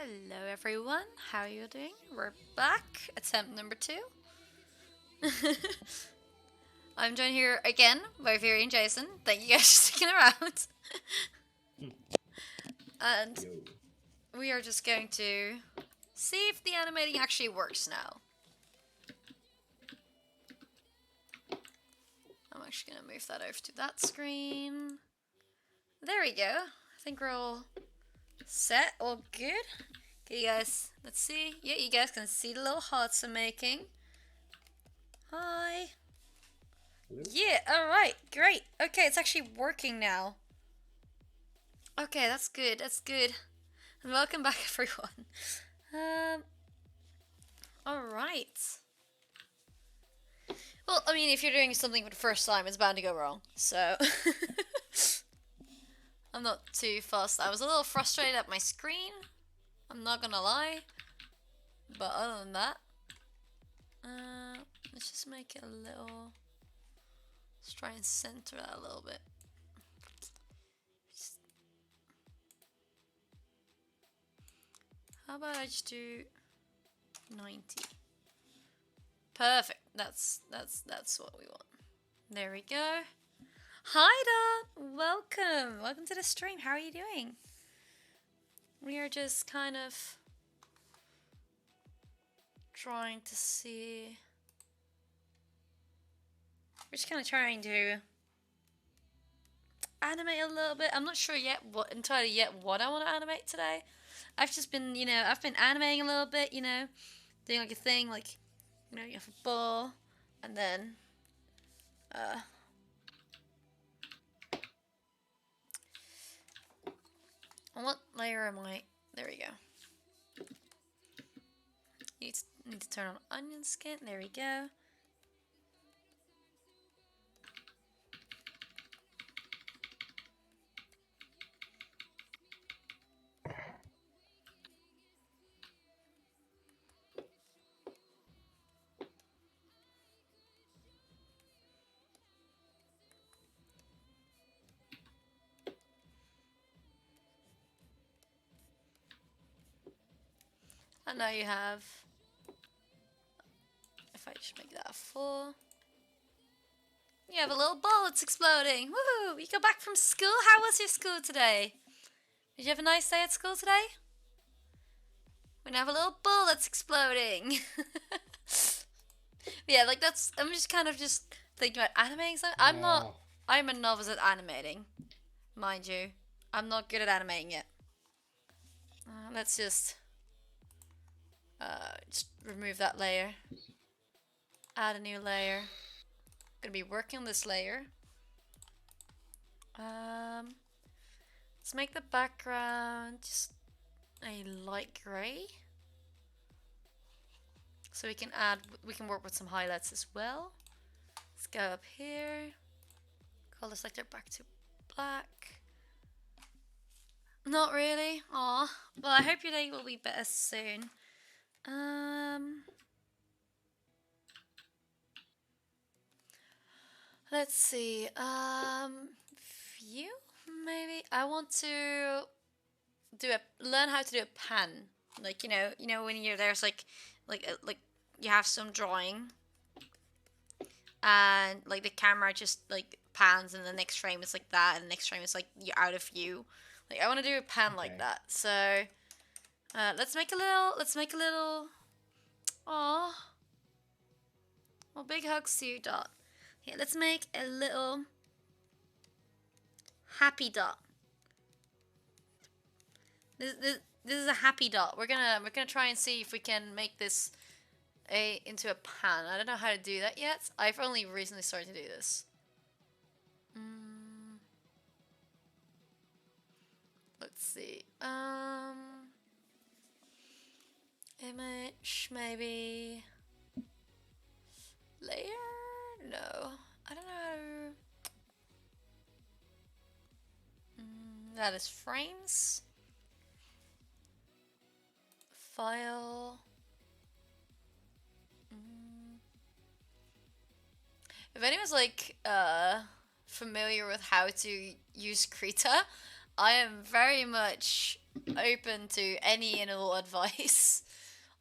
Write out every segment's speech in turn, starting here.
Hello everyone, how are you doing? We're back, attempt number 2. I'm joined here again by Fury and Jason. Thank you guys for sticking around. And Yo. we are just going to see if the animating actually works now. I'm actually going to move that over to that screen. There we go. I think we're all set, all good. Okay, you guys, let's see. Yeah, you guys can see the little hearts I'm making. Hi. Hello? Yeah, alright, great. Okay, it's actually working now. Okay, that's good, that's good. And welcome back, everyone. Alright. Well, I mean, if you're doing something for the first time, it's bound to go wrong. So, I'm not too fussed. I was a little frustrated at my screen. I'm not gonna lie. But other than that, let's just make it a little. Let's try and center that a little bit. How about I just do 90? Perfect. That's what we want. There we go. Hi Dot! Welcome! Welcome to the stream. How are you doing? We are just kind of trying to see. We're just kind of trying to animate a little bit. I'm not sure yet what I want to animate today. I've just been, I've been animating a little bit, doing like a thing, like, you have a ball, and then, on what layer am I? There we go. Need to turn on onion skin. There we go. And now you have, if I just make that full, you have a little ball that's exploding. Woohoo! You go back from school? How was your school today? Did you have a nice day at school today? We now have a little ball that's exploding. Yeah, like I'm just kind of just thinking about animating something. I'm a novice at animating, mind you. I'm not good at animating yet. Let's just remove that layer. Add a new layer. Gonna be working on this layer. Let's make the background just a light gray. So we can work with some highlights as well. Let's go up here. Color selector back to black. Not really. Aw. Well, I hope your day will be better soon. Let's see. View? Maybe? I want to learn how to do a pan. Like, when there's like you have some drawing and like the camera just like pans and the next frame is like that and the next frame is like you're out of view. Like I want to do a pan like that. So let's make a little aw. Well, big hugs to you, Dot. Okay, let's make a little happy dot. This is a happy dot. We're gonna try and see if we can make this into a pan. I don't know how to do that yet. I've only recently started to do this. Let's see. Image, maybe. Layer? No. I don't know. That is frames. File. If anyone's like familiar with how to use Krita, I am very much open to any and all advice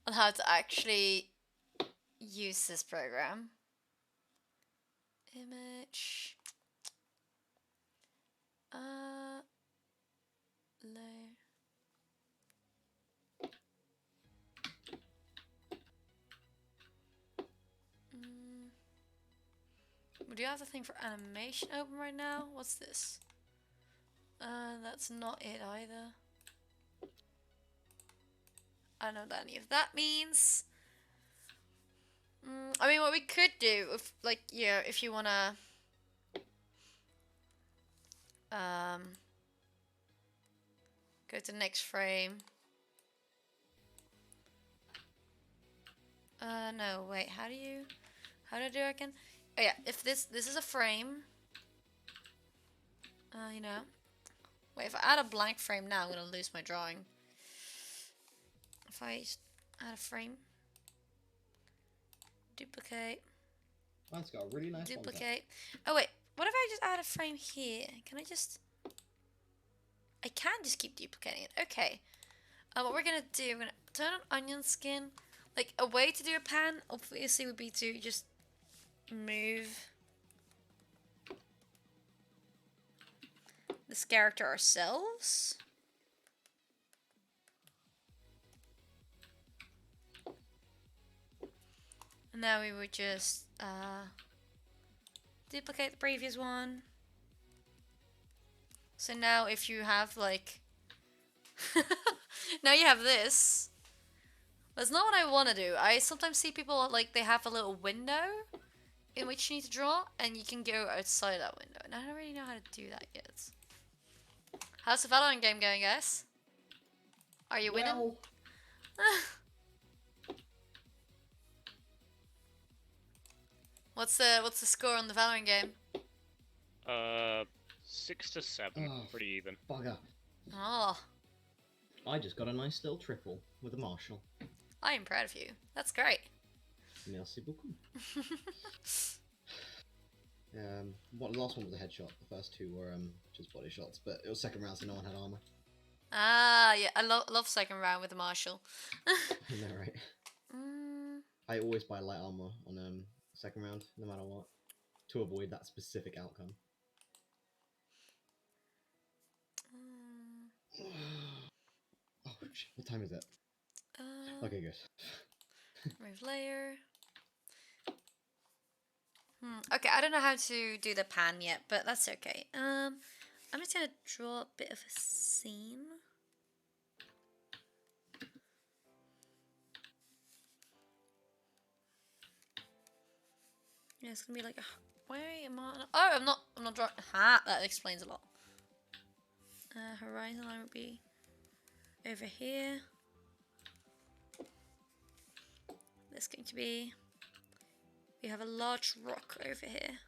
on how to actually use this program. Image. Layer. Do you have the thing for animation open right now? What's this? That's not it either. I don't know what any of that means. I mean, what we could do, if like, yeah, if you wanna, go to the next frame. No, wait. How do I do it again? Oh yeah, if this is a frame. You know. Wait, if I add a blank frame now, I'm gonna lose my drawing. If I add a frame, duplicate. That's got a really nice duplicate. Oh wait, what if I just add a frame here? Can I just? I can just keep duplicating it. Okay. What we're gonna do? We're gonna turn on onion skin. Like a way to do a pan, obviously, would be to just move this character ourselves. And now we would just duplicate the previous one. So now if you have like now you have this. That's not what I want to do. I sometimes see people like they have a little window in which you need to draw, and you can go outside that window. And I don't really know how to do that yet. How's the Valorant game going, guys? Are you winning? What's the score on the Valorant game? 6-7, pretty even. Bugger. Oh. I just got a nice little triple with a Marshall. I am proud of you. That's great. Merci beaucoup. The last one was a headshot. The first two were just body shots, but it was second round, so no one had armor. Ah, yeah, I love second round with the Marshall. I know, right? I always buy light armor on second round, no matter what, to avoid that specific outcome. Oh, what time is it? Okay, good. Remove layer. Okay, I don't know how to do the pan yet, but that's okay. I'm just gonna draw a bit of a scene. Yeah, it's gonna be like a. Where am I? Oh, I'm not drawing. Ha! That explains a lot. Horizon line would be over here. There's going to be. We have a large rock over here.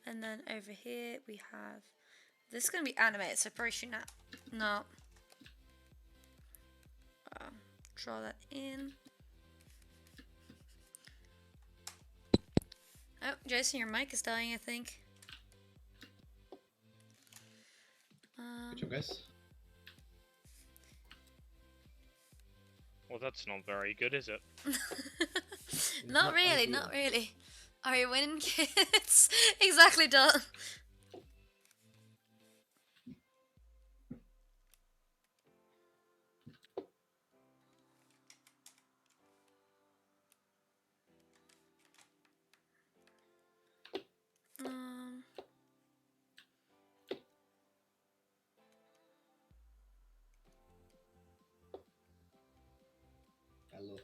And then over here we have. This is going to be animated, so probably should not. No. Draw that in. Oh, Jason, your mic is dying, I think. Good job, guys. Well, that's not very good, is it? Not really, not really. Are you winning, kids? Exactly, done. Hello.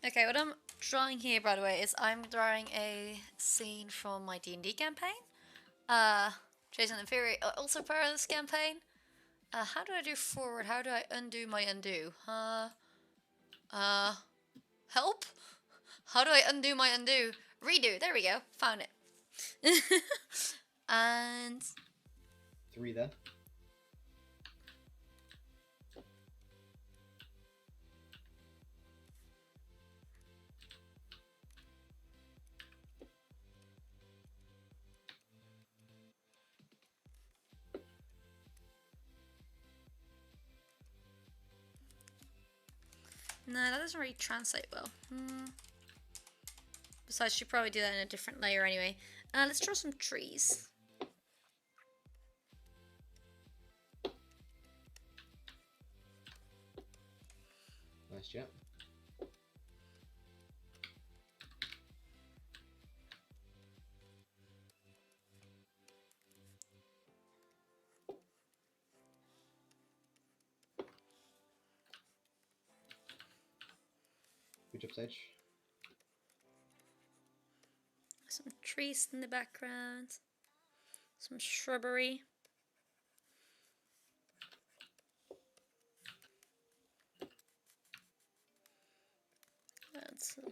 Okay, what I'm drawing here, by the way, is I'm drawing a scene from my D&D campaign. Jason and Fury are also part of this campaign. How do I do forward? How do I undo my undo? Help? How do I undo my undo? Redo. There we go. Found it. And 3 there. No, that doesn't really translate well. Besides, she'd probably do that in a different layer anyway. Let's draw some trees. Nice job. Good job, Sage. Some trees in the background. Some shrubbery. And some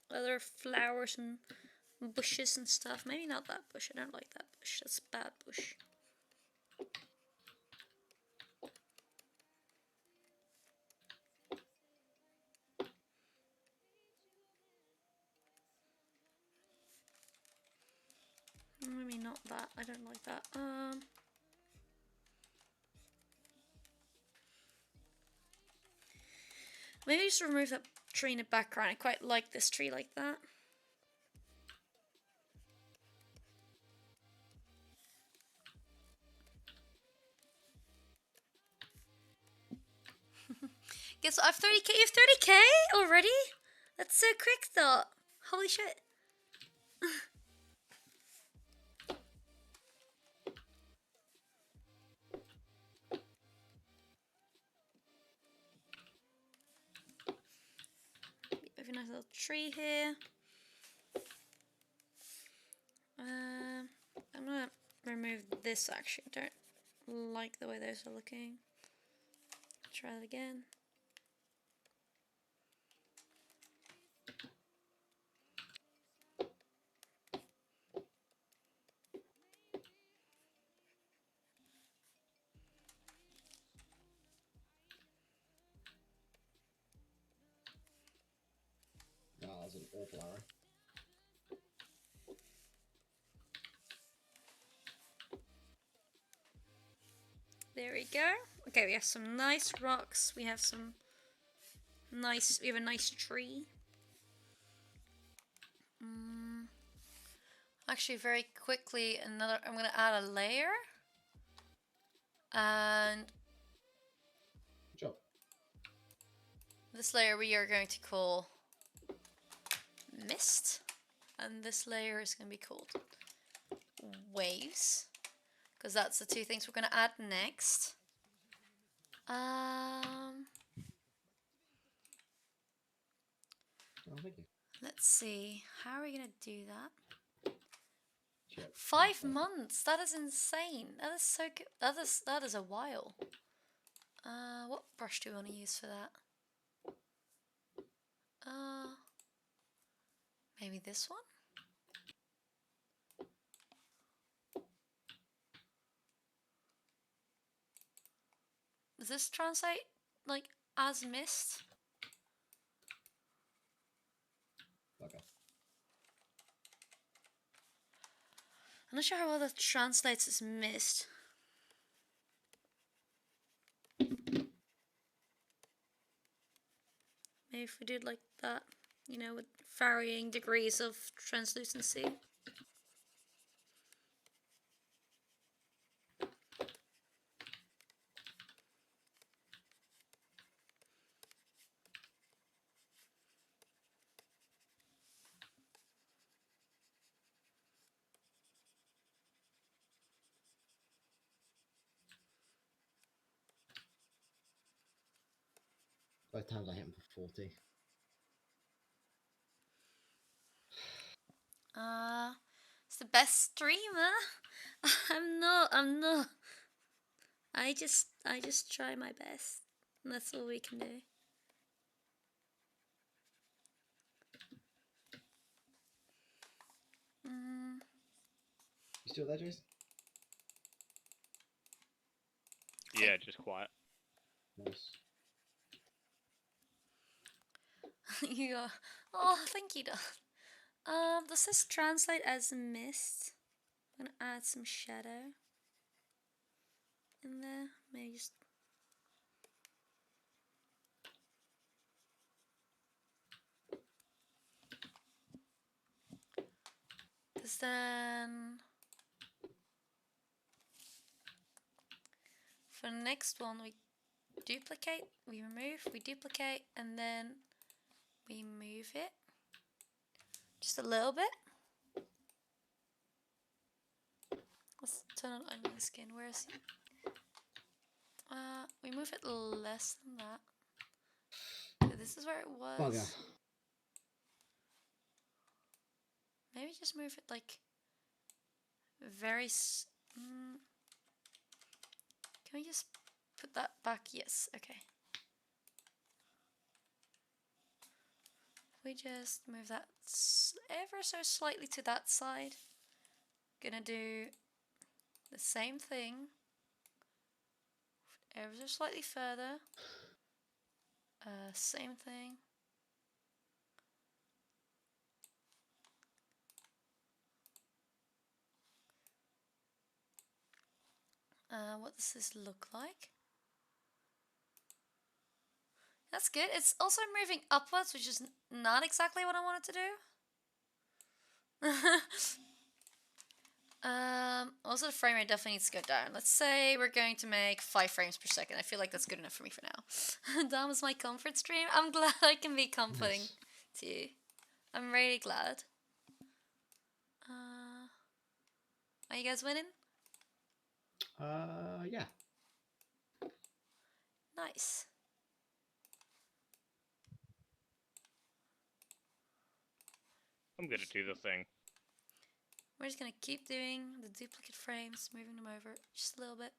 other flowers and bushes and stuff. Maybe not that bush. I don't like that bush. That's a bad bush. Maybe not that. I don't like that. Maybe just remove that tree in the background. I quite like this tree like that. Guess what? I have 30k. You have 30k already? That's so quick, though. Holy shit. Have a nice little tree here. I'm gonna remove this actually. I don't like the way those are looking. Try that again. Oh, that was an awful arrow. There we go. Okay, we have some nice rocks. We have some nice. We have a nice tree. Actually, very quickly, another. I'm gonna add a layer, and Good job. this layer we are going to call mist, and this layer is going to be called waves, because that's the two things we're going to add next. Oh, thank you. Let's see, how are we going to do that? Yep. 5 months. That is insane. That is so good. That is a while. What brush do we want to use for that? Maybe this one? Does this translate like as mist? Okay. I'm not sure how well that translates as mist. Maybe if we did like that, you know, with varying degrees of translucency. Both times I hit him for 40. It's the best streamer. I'm not. I just try my best. And that's all we can do. You still there, Jason? Yeah, just quiet. Nice. You are. Oh, thank you, Don. Does this translate as mist? I'm gonna add some shadow in there. Maybe just. Because then for the next one, we duplicate, we remove, we duplicate, and then we move it just a little bit. Let's turn on onion skin. Where is he? We move it less than that. Okay, this is where it was. Bugger. Maybe just move it like very. Can we just put that back? Yes. Okay. We just move that ever so slightly to that side. Gonna do the same thing ever so slightly further. Same thing. What does this look like? That's good. It's also moving upwards, which is not exactly what I wanted to do. Also the frame rate definitely needs to go down. Let's say we're going to make 5 frames per second. I feel like that's good enough for me for now. Dom is my comfort stream. I'm glad I can be comforting to you. I'm really glad. Are you guys winning? Yeah. Nice. I'm gonna do the thing. We're just gonna keep doing the duplicate frames, moving them over just a little bit.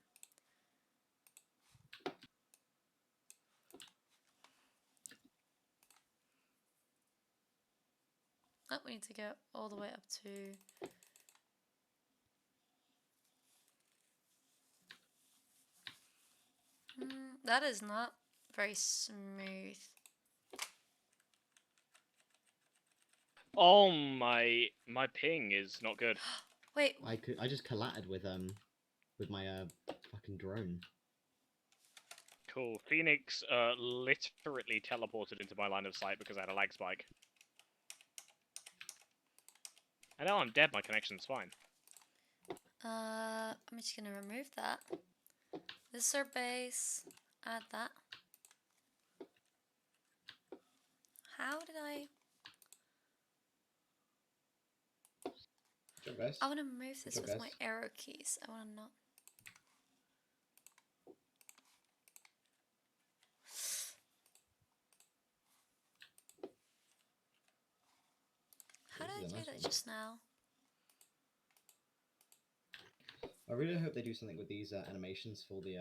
Oh, we need to go all the way up to... that is not very smooth. Oh my ping is not good. Wait. I just collided with my fucking drone. Cool. Phoenix literally teleported into my line of sight because I had a lag spike. I know I'm dead, my connection's fine. I'm just gonna remove that. This is our base. Add that. How did I... Good job, guys. I wanna move this Good job, with my guys. arrow keys. I wanna not... How did I do nice that one. just now? I really hope they do something with these animations for the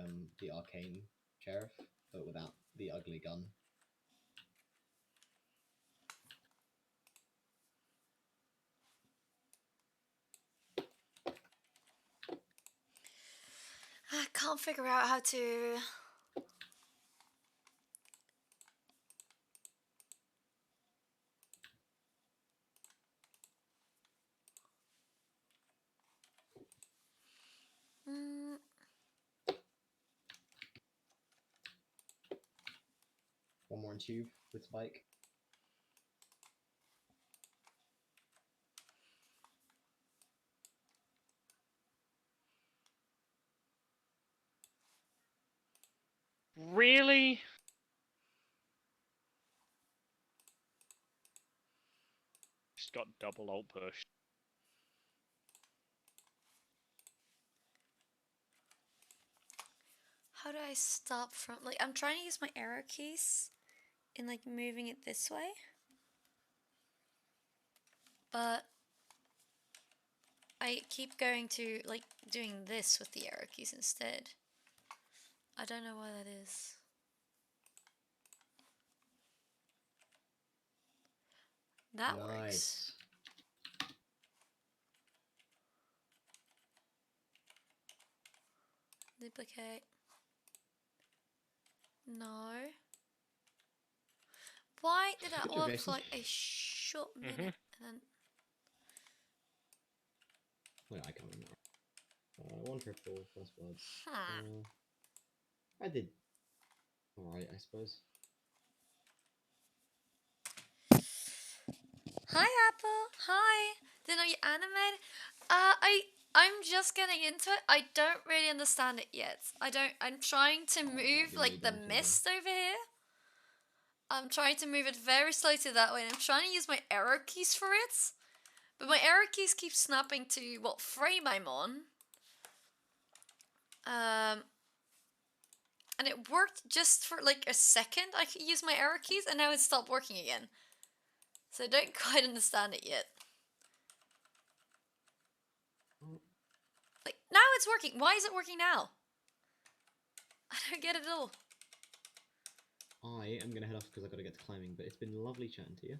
arcane sheriff, but without the ugly gun. I can't figure out how to... One more in tube with spike. Really? Just got double ult push. How do I stop from... like, I'm trying to use my arrow keys in, like, moving it this way. But I keep going to, like, doing this with the arrow keys instead. I don't know why that is. That works. Nice. Duplicate. No. Why did that Good job, work Jason. for like a short minute and then... Wait, I can't remember. 1 for 4 first words. Hmm. I did alright, I suppose. Hi, Apple. Hi. Didn't know you animated. I'm just getting into it. I don't really understand it yet. I'm trying to move You like need the one to mist over here. I'm trying to move it very slowly that way, and I'm trying to use my arrow keys for it. But my arrow keys keep snapping to what frame I'm on. And it worked just for like a second. I could use my arrow keys, and now it stopped working again. So I don't quite understand it yet. Like, now it's working. Why is it working now? I don't get it at all. I am gonna head off because I've got to get to climbing, but it's been lovely chatting to you.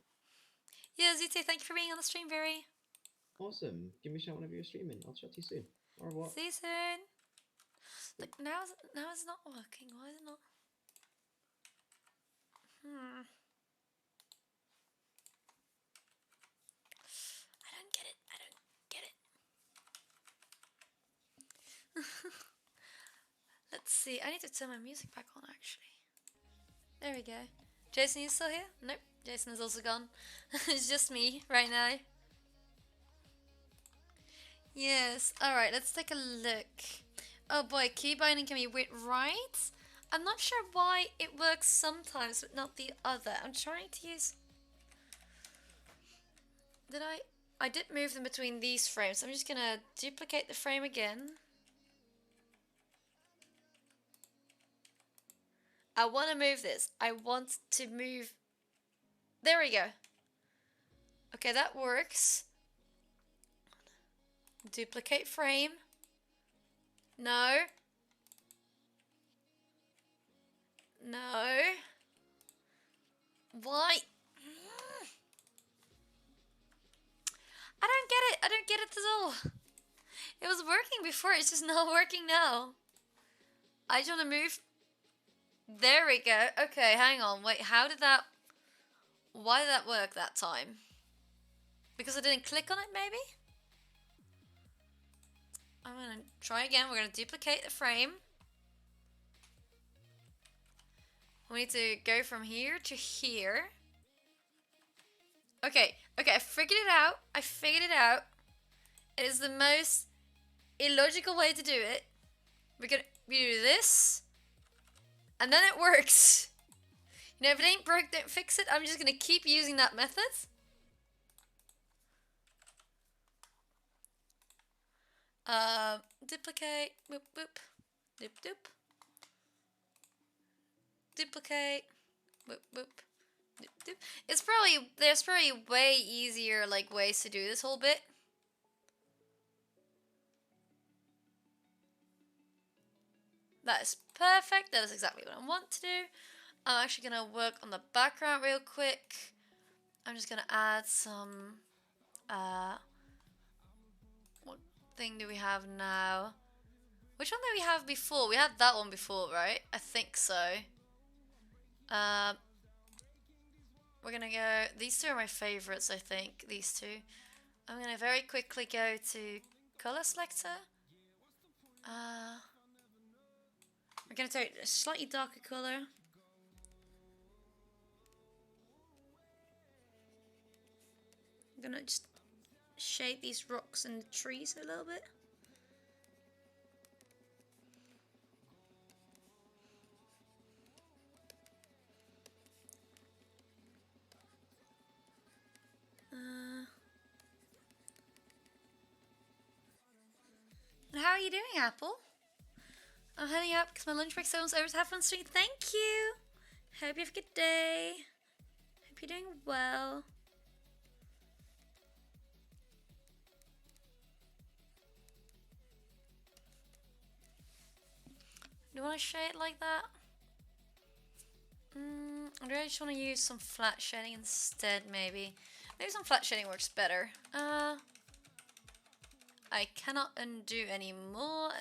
Yeah, ZT, thank you for being on the stream, Very. Awesome. Give me a shout whenever you're streaming. I'll chat to you soon. Au revoir. See you soon. Like, now it's not working. Why is it not? I don't get it. I don't get it. Let's see. I need to turn my music back on, actually. There we go. Jason, you still here? Nope. Jason is also gone. It's just me right now. Yes. Alright, let's take a look. Oh boy, key binding can be weird, right? I'm not sure why it works sometimes, but not the other. I'm trying to use... Did I... I did move them between these frames. I'm just gonna duplicate the frame again. I want to move this. I want to move... There we go. Okay, that works. Duplicate frame. No. No. Why? I don't get it. I don't get it at all. It was working before. It's just not working now. I just want to move. There we go. Okay, hang on. Wait, how did that... Why did that work that time? Because I didn't click on it, maybe? I'm going to try again. We're going to duplicate the frame. We need to go from here to here. Okay, I figured it out. I figured it out. It is the most illogical way to do it. We do this. And then it works. You know, if it ain't broke, don't fix it. I'm just going to keep using that method. Duplicate. Boop, boop. Doop, doop. Duplicate. Boop, boop. Doop, doop. There's probably way easier like ways to do this whole bit. That is perfect. That is exactly what I want to do. I'm actually going to work on the background real quick. I'm just going to add some... what thing do we have now? Which one did we have before? We had that one before, right? I think so. We're going to go... These two are my favorites, I think. These two. I'm going to very quickly go to color selector. We're going to take a slightly darker color. I'm gonna just shade these rocks and the trees a little bit. And how are you doing, Apple? I'm heading out because my lunch break's almost over. Have fun, sweet. Thank you. Hope you have a good day. Hope you're doing well. Do you want to shade it like that? I really just want to use some flat shading instead, maybe. Maybe some flat shading works better. I cannot undo anymore.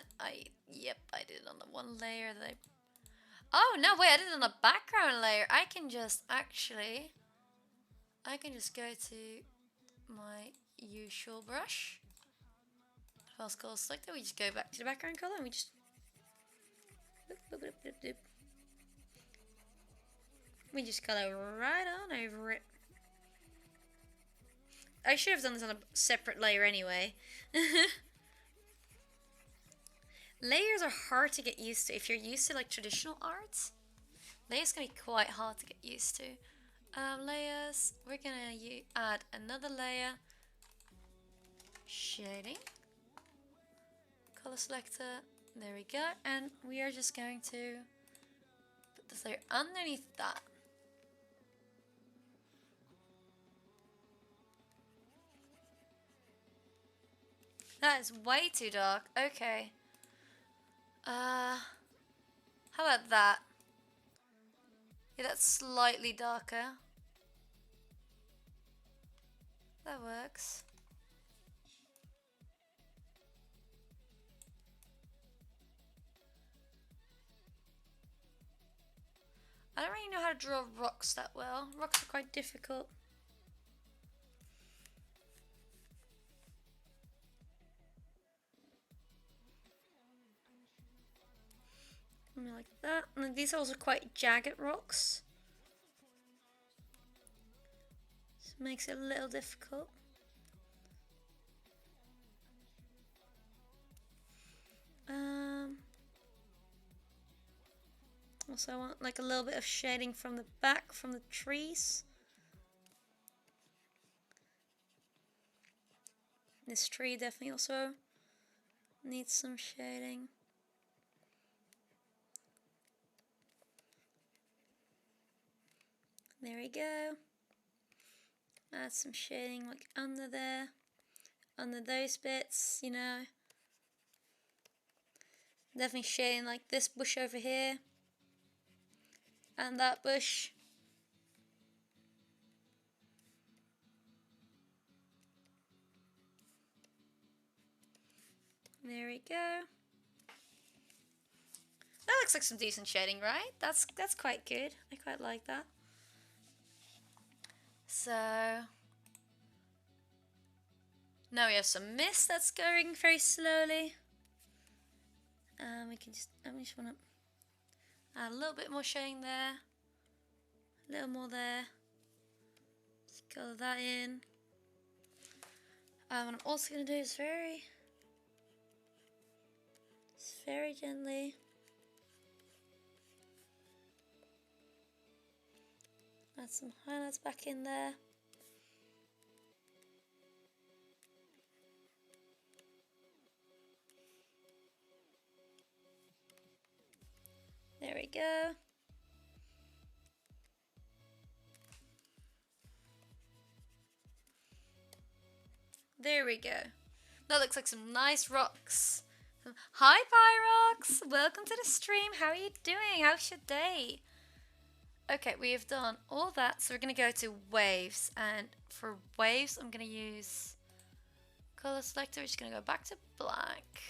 Yep, I did it on the one layer that I... Oh, no, wait, I did it on the background layer. I can just go to my usual brush. False color selector. We just go back to the background color and we just... Boop, boop, boop, boop. We just color right on over it. I should have done this on a separate layer anyway. Layers are hard to get used to. If you're used to like traditional art, layers can be quite hard to get used to. Layers, we're gonna add another layer. Shading. Color selector. There we go. And we are just going to put this layer underneath that. That is way too dark. Okay. How about that? Yeah, that's slightly darker. That works. I don't really know how to draw rocks that well. Rocks are quite difficult. Like that. And these are also quite jagged rocks. This makes it a little difficult. Also I want like a little bit of shading from the back, from the trees. This tree definitely also needs some shading. There we go. Add some shading like under there, under those bits, you know. Definitely shading like this bush over here and that bush. There we go. That looks like some decent shading, right? That's quite good. I quite like that. So now we have some mist that's going very slowly. We can just, I just want to add a little bit more shading there. A little more there. Just color that in. What I'm also going to do is very gently add some highlights back in there. There we go. There we go. That looks like some nice rocks. Hi Pyrox! Welcome to the stream. How are you doing? How's your day? Okay, we have done all that, so we're going to go to waves. And for waves, I'm going to use color selector. We're just going to go back to black.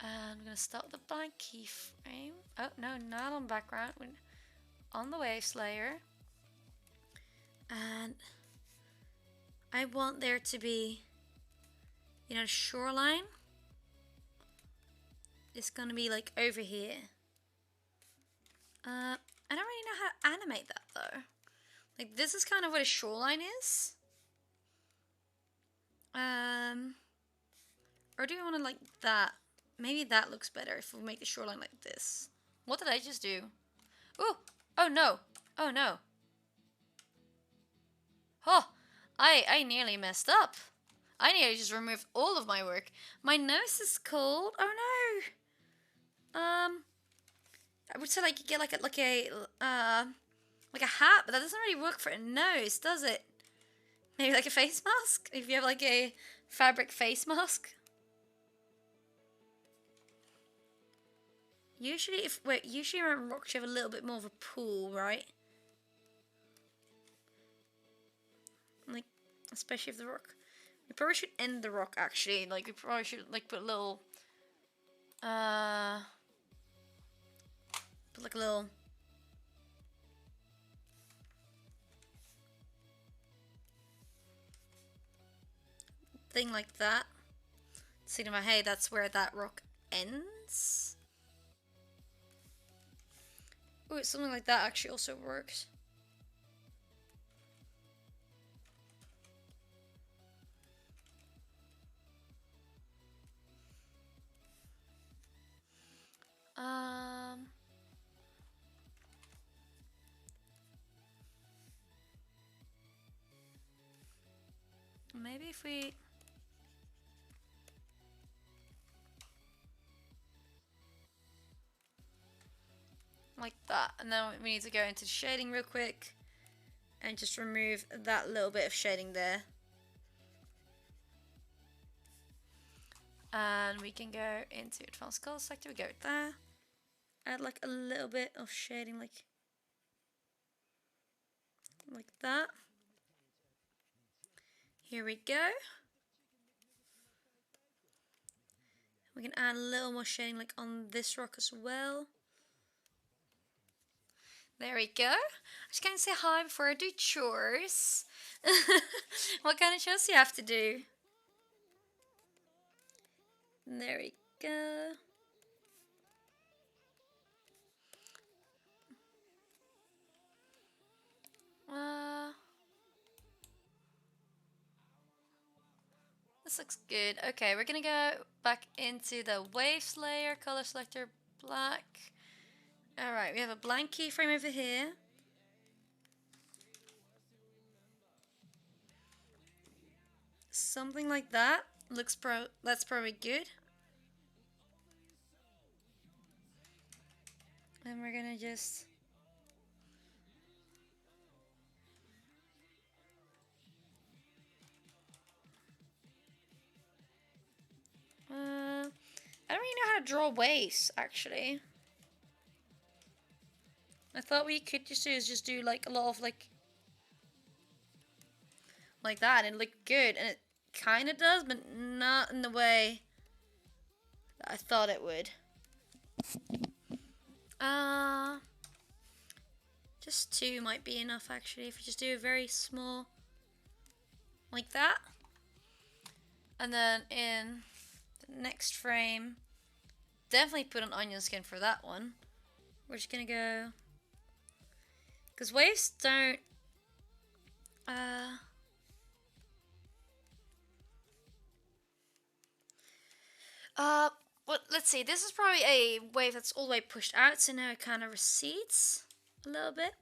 And we're going to start with the blank keyframe. Oh, no, not on background. We're on the waves layer. And I want there to be, you know, shoreline. It's going to be like over here. I don't really know how to animate that though. Like this is kind of what a shoreline is. Or do we want to like that? Maybe that looks better if we make the shoreline like this. What did I just do? Oh! Oh no! Oh no! Oh! I nearly messed up. I nearly just removed all of my work. My nose is cold. Oh no! I would say like you get like a hat, but that doesn't really work for a nose, does it? Maybe like a face mask? If you have like a fabric face mask. Usually usually around rocks you have a little bit more of a pool, right? Like, especially if the rock. We probably should end the rock actually. Like we probably should like put a little put like a little thing like that. Signify, hey, that's where that rock ends. Ooh, something like that actually also works. maybe if we... like that. And then we need to go into shading real quick and just remove that little bit of shading there. And we can go into advanced color selector, we go there. Add like a little bit of shading like that. Here we go. We can add a little more shading like on this rock as well. There we go. I'm just going to say hi before I do chores. What kind of chores do you have to do? There we go. This looks good. Okay, we're gonna go back into the waves layer, color selector, black. Alright, we have a blank keyframe over here. Something like that. That's probably good. And we're gonna just... I don't really know how to draw waves, actually. I thought we could just do like a lot of like that and it looked good, and it kind of does, but not in the way that I thought it would. Just 2 might be enough actually, if you just do a very small like that. And then in the next frame, definitely put an onion skin for that one. We're just gonna go, because waves don't well, let's see, this is probably a wave that's all the way pushed out, so now it kind of recedes a little bit.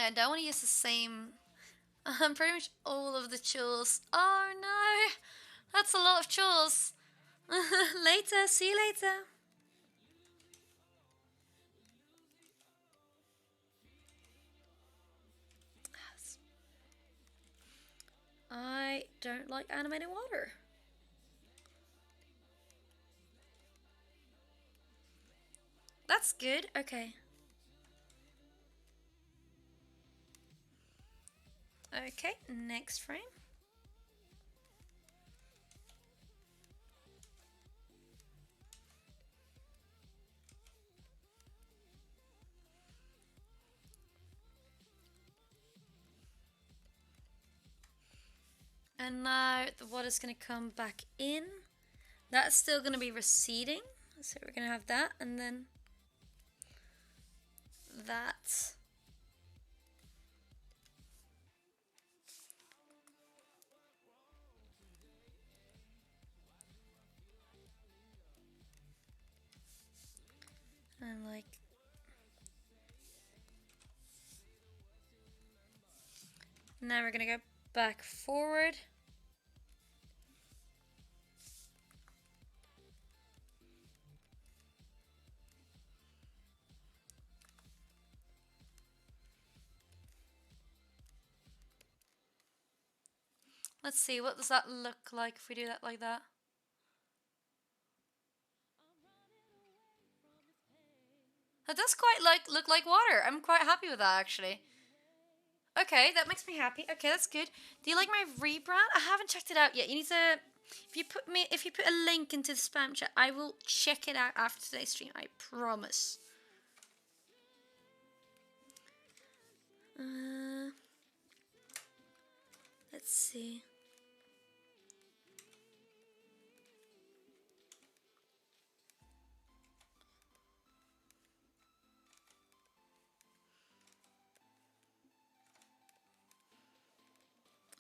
I don't want to use the same, pretty much all of the chores. Oh no, that's a lot of chores. Later, see you later. I don't like animated water. That's good, okay. Okay, next frame. And now the water's going to come back in. That's still going to be receding. So we're going to have that, and then that. And like... now we're going to go back forward. Let's see, what does that look like if we do that like that? That does quite look like water. I'm quite happy with that actually. Okay, that makes me happy. Okay, that's good. Do you like my rebrand? I haven't checked it out yet. You need to, if you put a link into the spam chat, I will check it out after today's stream. I promise. Let's see.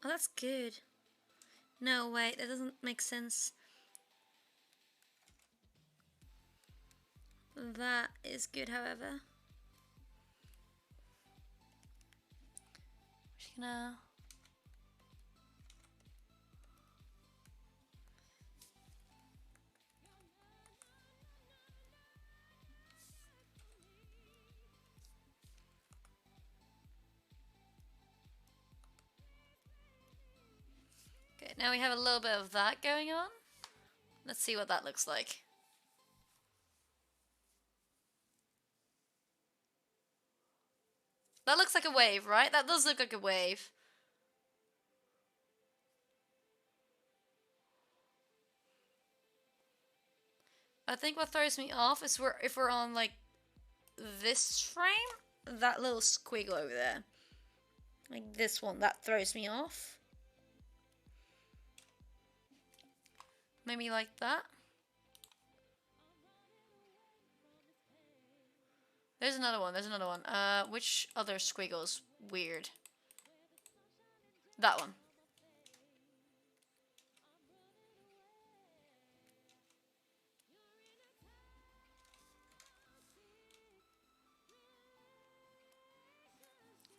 Oh, that's good. No, wait, that doesn't make sense. That is good, however. Just gonna... Okay, now we have a little bit of that going on. Let's see what that looks like. That looks like a wave, right? That does look like a wave. I think what throws me off is if we're on like this frame, that little squiggle over there. Like this one, that throws me off. Maybe like that. There's another one, there's another one. Which other squiggle's weird? That one.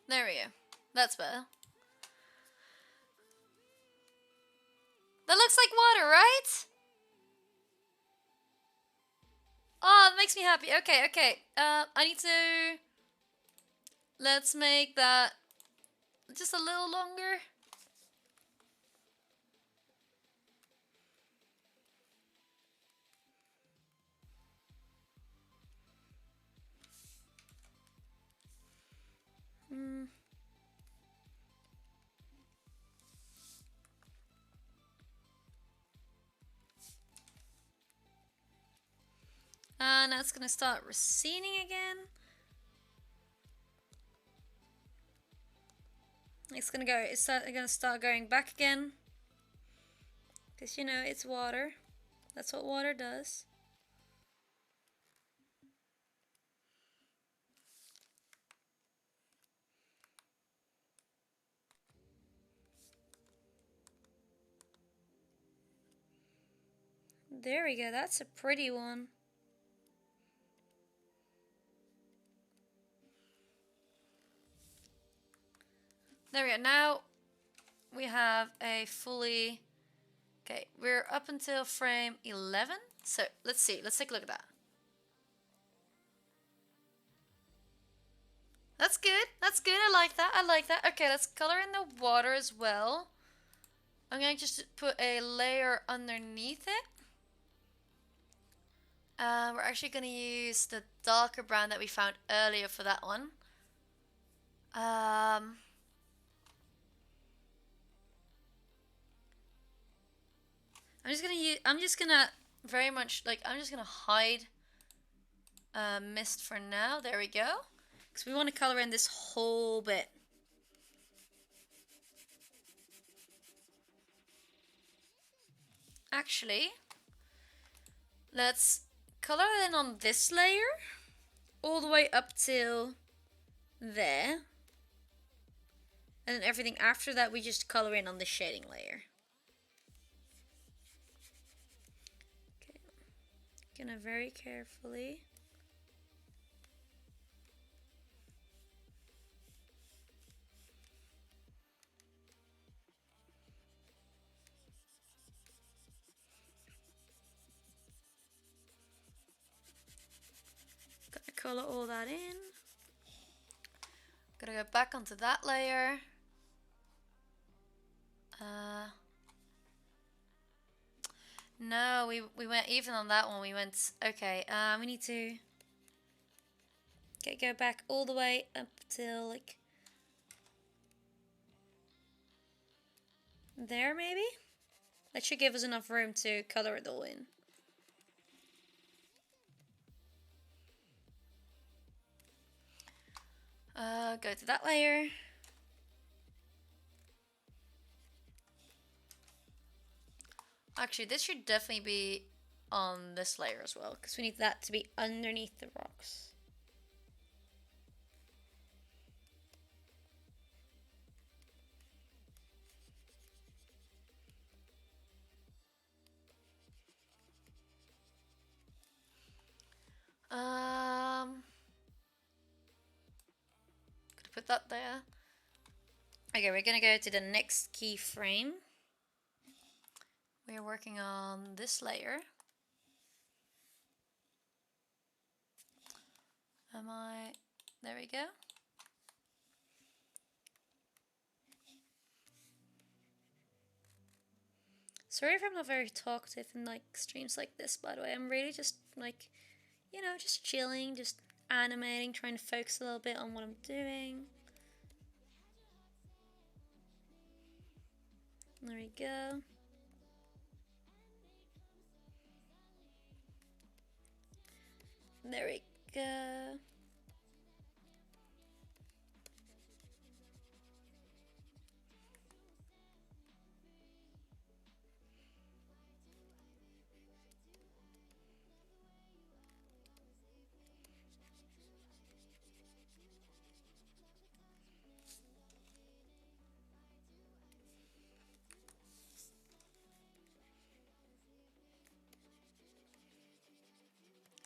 There we go. That's better. That looks like water, right? Oh, that makes me happy. Okay, okay. I need to... Let's make that just a little longer. Hmm. Now it's gonna start receding again. It's gonna start going back again. Because you know, it's water. That's what water does. There we go, that's a pretty one. There we go, now we have a fully... Okay, we're up until frame 11. So, let's see, let's take a look at that. That's good, that's good, I like that, I like that. Okay, let's color in the water as well. I'm going to just put a layer underneath it. We're actually going to use the darker brown that we found earlier for that one. I'm just gonna very much like I'm just gonna hide mist for now. There we go. Because we want to color in this whole bit. Actually, let's color in on this layer all the way up till there. And then everything after that we just color in on the shading layer. Okay. Gonna very carefully. Gotta color all that in. Gotta go back onto that layer. No, we went even on that one. We went, okay, we need to go back all the way up till like there maybe? That should give us enough room to color it all in. Go to that layer. Actually, this should definitely be on this layer as well, because we need that to be underneath the rocks. Um, could put that there. Okay, we're gonna go to the next keyframe. We're working on this layer. Am I? There we go. Sorry if I'm not very talkative in like streams like this, by the way. I'm really just like, just chilling, just animating, trying to focus a little bit on what I'm doing. There we go. There we go.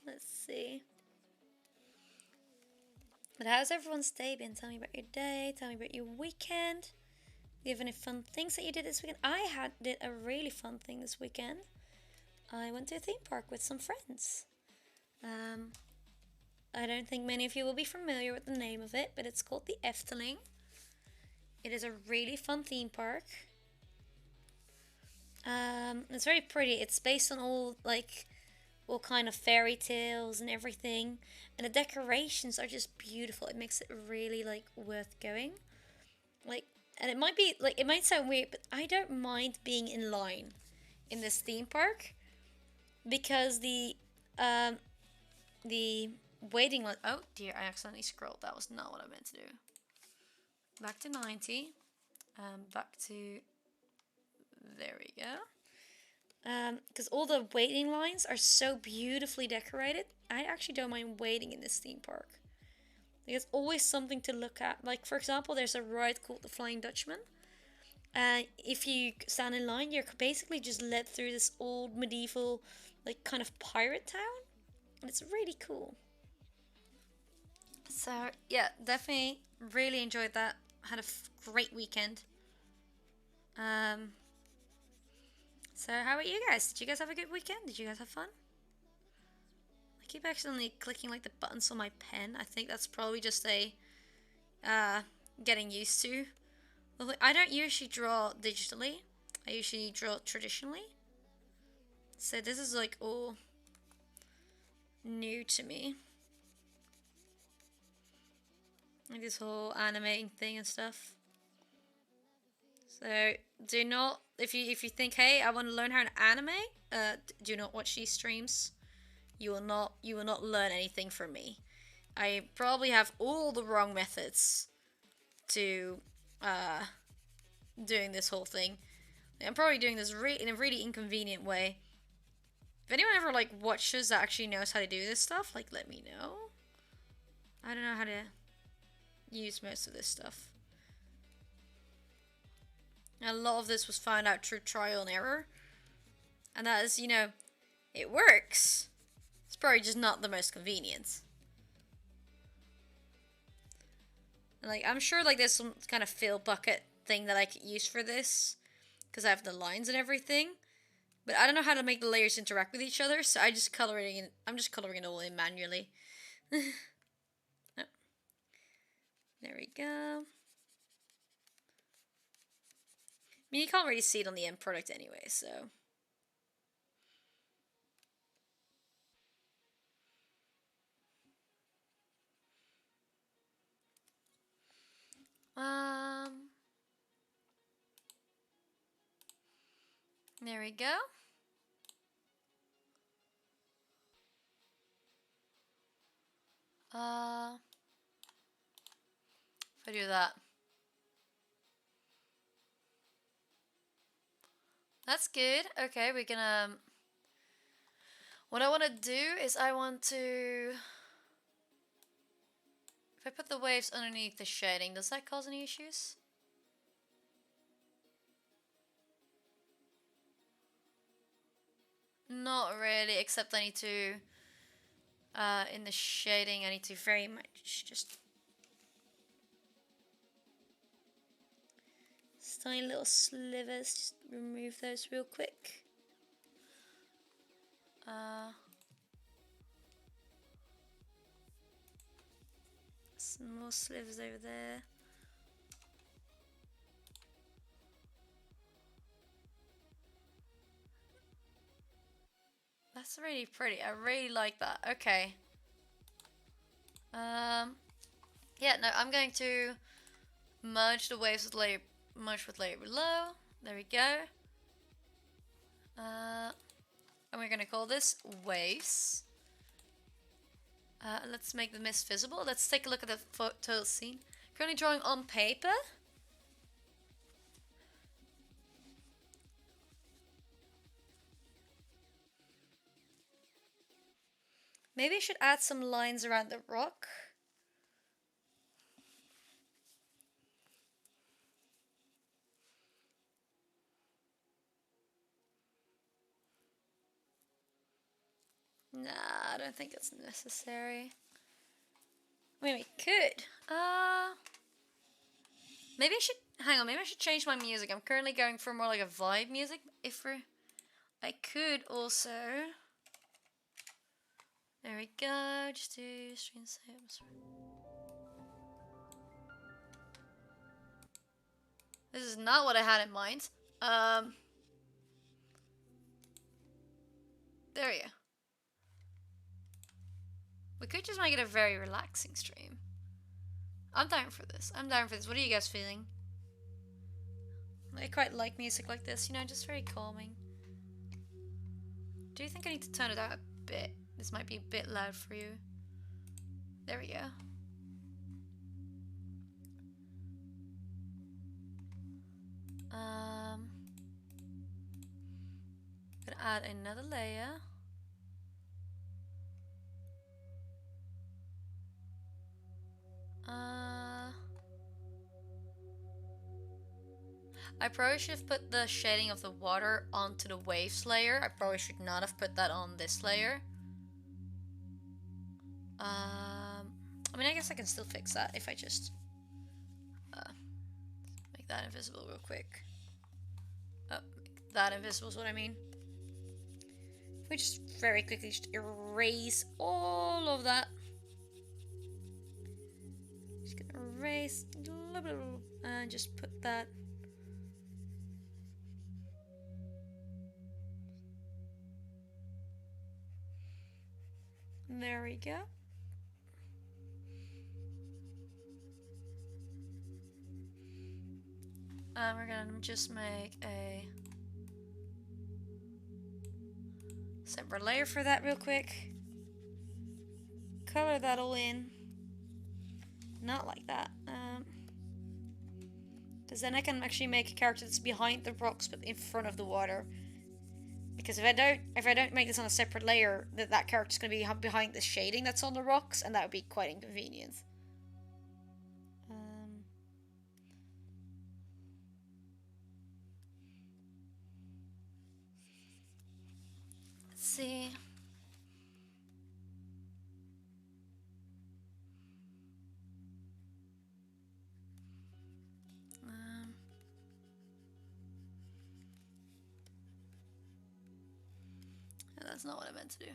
Let's see. But how's everyone's day been? Tell me about your day. Tell me about your weekend. Do you have any fun things that you did this weekend? I did a really fun thing this weekend. I went to a theme park with some friends. I don't think many of you will be familiar with the name of it, but it's called the Efteling. It is a really fun theme park. It's very pretty. It's based on all kind of fairy tales and everything, and the decorations are just beautiful. It makes it really like worth going. Like, and it might be like it might sound weird, but I don't mind being in line in this theme park because the waiting line. Oh dear, I accidentally scrolled. That was not what I meant to do. Back to 90. Back to there we go. Because all the waiting lines are so beautifully decorated. I actually don't mind waiting in this theme park. There's always something to look at. Like, for example, there's a ride called the Flying Dutchman. If you stand in line, you're basically just led through this old medieval, like, kind of pirate town. And it's really cool. So, yeah, definitely really enjoyed that. Had a great weekend. So how about you guys? Did you guys have a good weekend? Did you guys have fun? I keep accidentally clicking like the buttons on my pen. I think that's probably just a getting used to. I don't usually draw digitally. I usually draw traditionally. So this is like all new to me. Like this whole animating thing and stuff. So do not if you think, hey, I want to learn how to animate, do not watch these streams. You will not learn anything from me. I probably have all the wrong methods to doing this whole thing. I'm probably doing this in a really inconvenient way. If anyone ever like watches that actually knows how to do this stuff, like let me know. I don't know how to use most of this stuff. A lot of this was found out through trial and error. And that is, it works. It's probably just not the most convenient. And like, I'm sure like there's some kind of fill bucket thing that I could use for this. Because I have the lines and everything. But I don't know how to make the layers interact with each other, so I'm just coloring it all in manually. Oh. There we go. I mean, you can't really see it on the end product anyway, so. There we go. If I do that. That's good. Okay, we're gonna. What I want to do is I want to. If I put the waves underneath the shading, does that cause any issues? Not really, except I need to In the shading, I need to very much just tiny little slivers. Just remove those real quick. Some more slivers over there. That's really pretty. I really like that. Okay. Yeah, no, I'm going to merge the waves with layer, merge with layer below. There we go. And we're gonna call this waves. Let's make the mist visible. Let's take a look at the total scene. Currently drawing on paper. Maybe I should add some lines around the rock. Nah, I don't think it's necessary. I mean, we could. Maybe I should, hang on, maybe I should change my music. I'm currently going for more like a vibe music. I could also, there we go, just do stream saves. This is not what I had in mind. There we go. We could just make it a very relaxing stream. I'm down for this. I'm down for this. What are you guys feeling? I quite like music like this, you know, just very calming. Do you think I need to turn it out a bit? This might be a bit loud for you. There we go. Gonna add another layer. I probably should have put the shading of the water onto the waves layer. I probably should not have put that on this layer. I mean, I guess I can still fix that if I just make that invisible real quick. Oh, make that invisible is what I mean. If we just very quickly just erase all of that. Just gonna erase and just put that. There we go. We're gonna just make a separate layer for that real quick. Color that all in. Not like that. Because then I can actually make a character that's behind the rocks but in front of the water. Because if I don't make this on a separate layer, that character's gonna be behind the shading that's on the rocks, and that would be quite inconvenient. Let's see. That's not what I meant to do.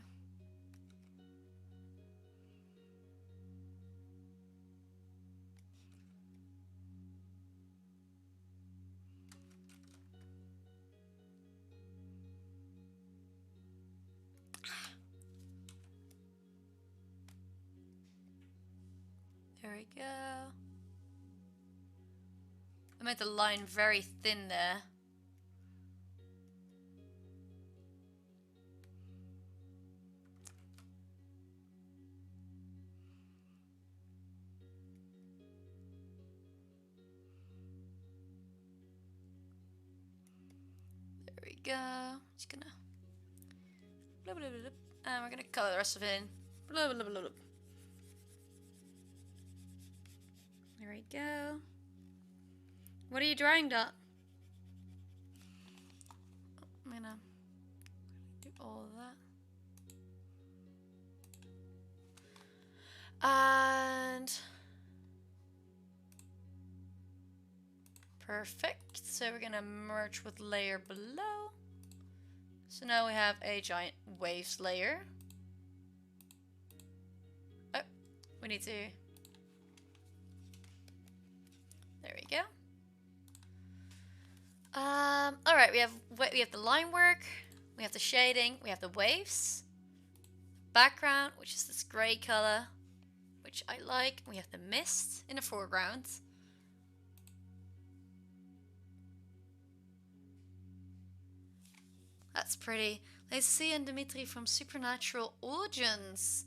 There we go. I made the line very thin there. There we go. Just gonna blah, blah, blah, blah. And we're gonna color the rest of it in. Blah, blah, blah, blah. There we go. What are you drawing, Dot? I'm gonna do all of that. And perfect. So we're gonna merge with layer below. So now we have a giant waves layer. Oh, we need to. There we go. All right, we have the line work, we have the shading, we have the waves, background, which is this gray color, which I like. We have the mist in the foreground. That's pretty. Lacey and Dimitri from Supernatural Origins.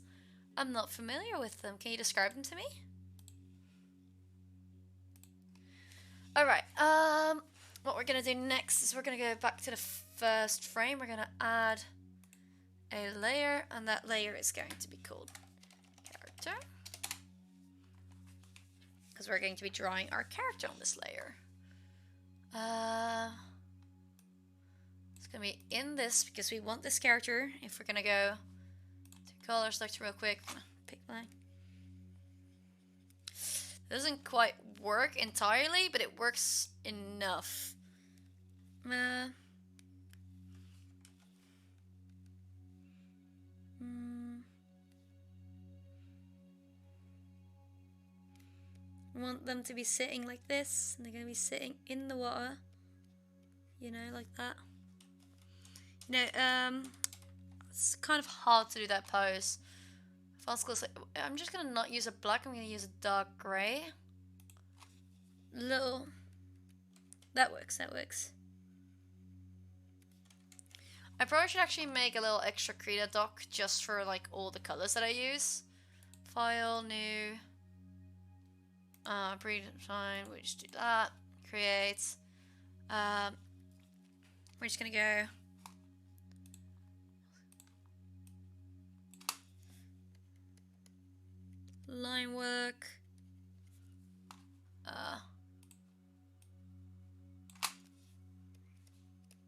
I'm not familiar with them. Can you describe them to me? Alright, what we're gonna do next is we're gonna go back to the first frame. We're gonna add a layer, and that layer is going to be called character. Because we're going to be drawing our character on this layer. It's gonna be in this because we want this character. If we're gonna go to color selector real quick, pick line. It doesn't quite work entirely, but it works enough. I want them to be sitting like this, and they're going to be sitting in the water. You know, like that. You know, it's kind of hard to do that pose. I'm just going to not use a black, I'm going to use a dark grey. Little. That works, that works. I probably should actually make a little extra Krita doc just for like all the colors that I use. File, new. Predefine, we just do that. Create. We're just gonna go. Line work.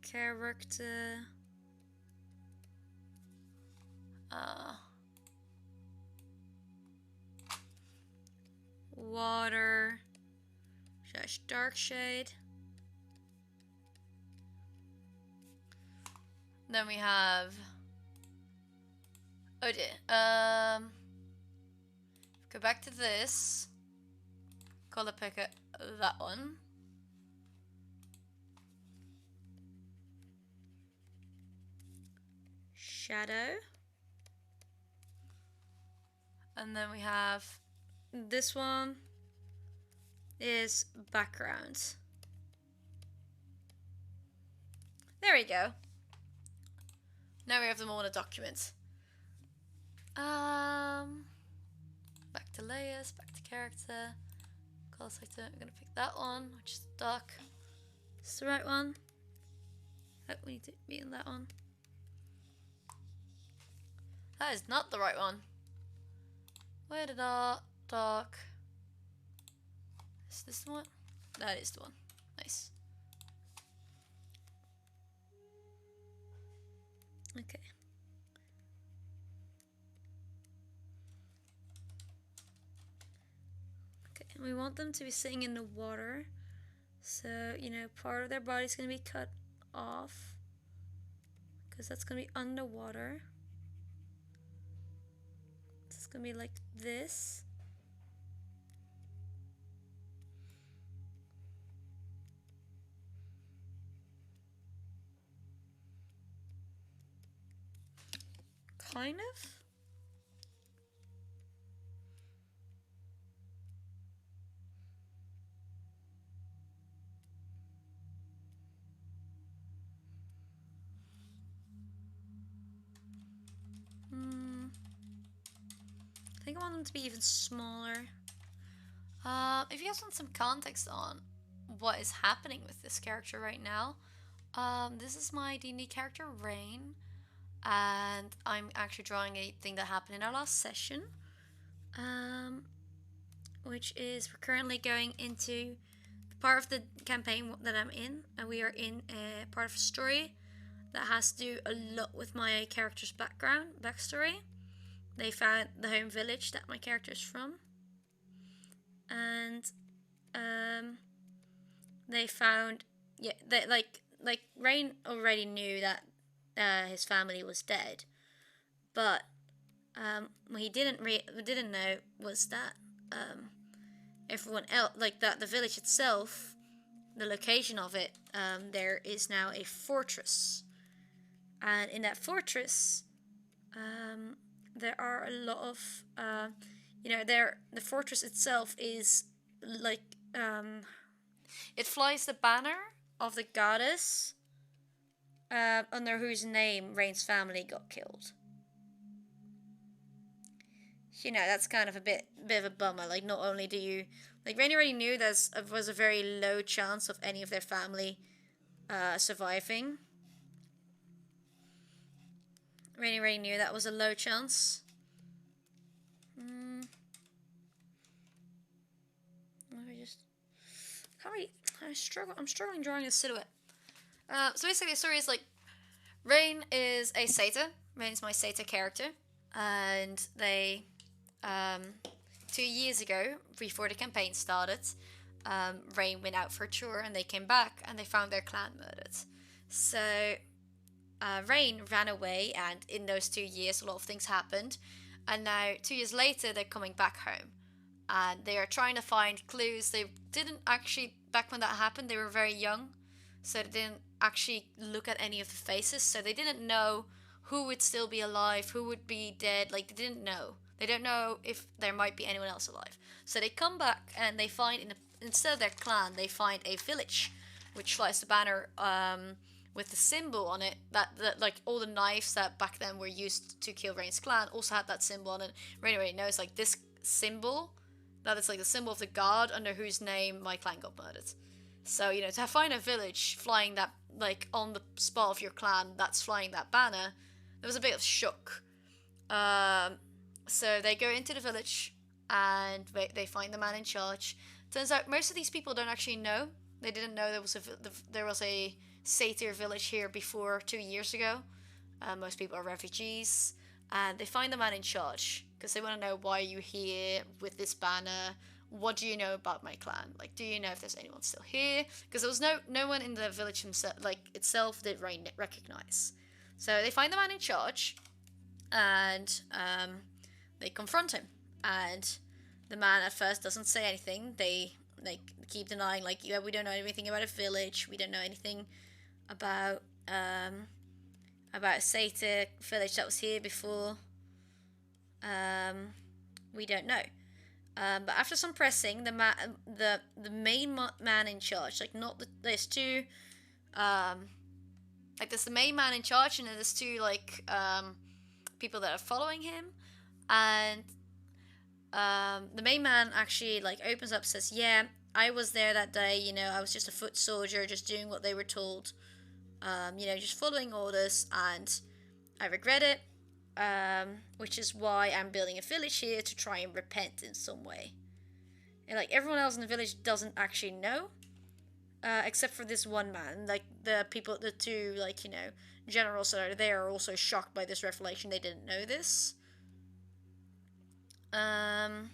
Character. Water / dark shade. Then we have, oh dear, go back to this, color picker that one. Shadow. And then we have this one is background. There we go. Now we have them all in a document. Back to layers, back to character. Color selector, I'm gonna pick that one, which is dark. This is the right one. Oh, we need to be in that one. That is not the right one. Where did our dark? Is this the one? That is the one. Nice. Okay. Okay, and we want them to be sitting in the water. So, you know, part of their body's gonna be cut off. Because that's gonna be underwater. It's gonna be like this. Kind of. I think I want them to be even smaller. If you guys want some context on what is happening with this character right now, this is my D&D character, Rain. And I'm actually drawing a thing that happened in our last session, which is we're currently going into the part of the campaign that I'm in, and we are in a part of a story that has to do a lot with my character's backstory. they found the home village that my character is from, and they found, yeah, they like Rain already knew that his family was dead, but what he didn't know was that everyone else, like that the village itself, the location of it, there is now a fortress, and in that fortress, there are a lot of, there the fortress itself is like, it flies the banner of the goddess, under whose name Rain's family got killed. That's kind of a bit of a bummer. Like, not only do you, like, Rain already knew there was a very low chance of any of their family surviving. Rain already knew that was a low chance. Let me just. I'm struggling drawing a silhouette. So basically, the story is like, Rain is a satyr. Rain's my satyr character, and they, 2 years ago, before the campaign started, Rain went out for a tour, and they came back, and they found their clan murdered. So, Rain ran away, and in those 2 years, a lot of things happened. And now, 2 years later, they're coming back home, and they are trying to find clues. They didn't actually, back when that happened, they were very young, so they didn't actually look at any of the faces, so they didn't know who would still be alive, who would be dead. Like, they didn't know. They don't know if there might be anyone else alive. So they come back, and they find, instead of their clan, they find a village, which flies the banner with the symbol on it, that like all the knives that back then were used to kill Rain's clan also had that symbol on it. Rain already knows, like, this symbol, that is like the symbol of the god under whose name my clan got murdered. So, to find a village flying that, like, on the spot of your clan that's flying that banner, there was a bit of shock. So they go into the village, and they find the man in charge. Turns out most of these people don't actually know. They didn't know there was a satyr village here before 2 years ago. Most people are refugees. And they find the man in charge, because they want to know, why are you here with this banner? What do you know about my clan? Like, do you know if there's anyone still here? Because there was no one in the village itself that Rain recognize. So they find the man in charge, and they confront him. And the man at first doesn't say anything. They keep denying, like, yeah, we don't know anything about a village. We don't know anything about a satyr village that was here before. We don't know. But after some pressing, the main man in charge, like, not there's two, like, there's the main man in charge, and then there's two, like, people that are following him, and the main man actually, like, opens up, says, yeah, I was there that day. I was just a foot soldier, just doing what they were told, just following orders, and I regret it. Which is why I'm building a village here, to try and repent in some way. And, like, everyone else in the village doesn't actually know, except for this one man. Like, the two, like, generals that are there are also shocked by this revelation. They didn't know this. And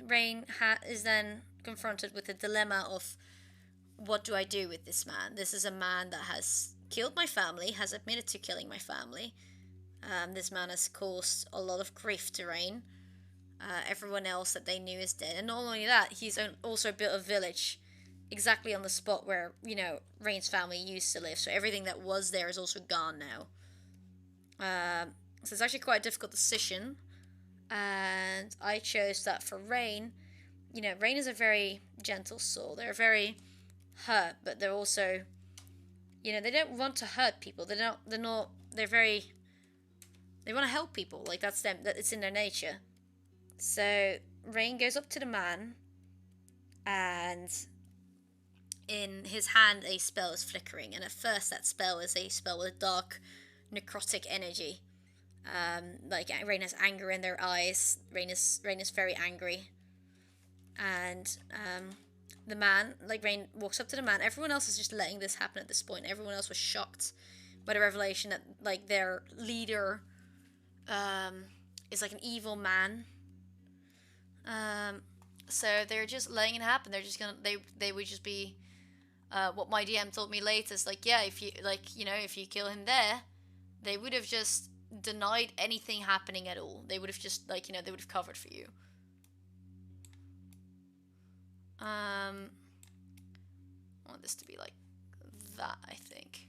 Rain is then confronted with the dilemma of, what do I do with this man? This is a man that has killed my family, has admitted to killing my family. This man has caused a lot of grief to Rain. Everyone else that they knew is dead. And not only that, he's also built a village exactly on the spot where, Rain's family used to live. So everything that was there is also gone now. So it's actually quite a difficult decision. And I chose that for Rain. Rain is a very gentle soul. They're very hurt, but they're also, they don't want to hurt people. They want to help people. Like, that's them. That it's in their nature. So Rain goes up to the man, and in his hand a spell is flickering. And at first, that spell is a spell with dark, necrotic energy. Like, Rain has anger in their eyes. Rain is very angry, and the man, like Rain walks up to the man. Everyone else is just letting this happen at this point. Everyone else was shocked by the revelation that like their leader is like an evil man. Um, so they're just letting it happen. They're just gonna they would just be what my DM told me later is like, yeah, if you like, if you kill him there, they would have just denied anything happening at all. They would have just like, they would have covered for you. I want this to be like that, I think.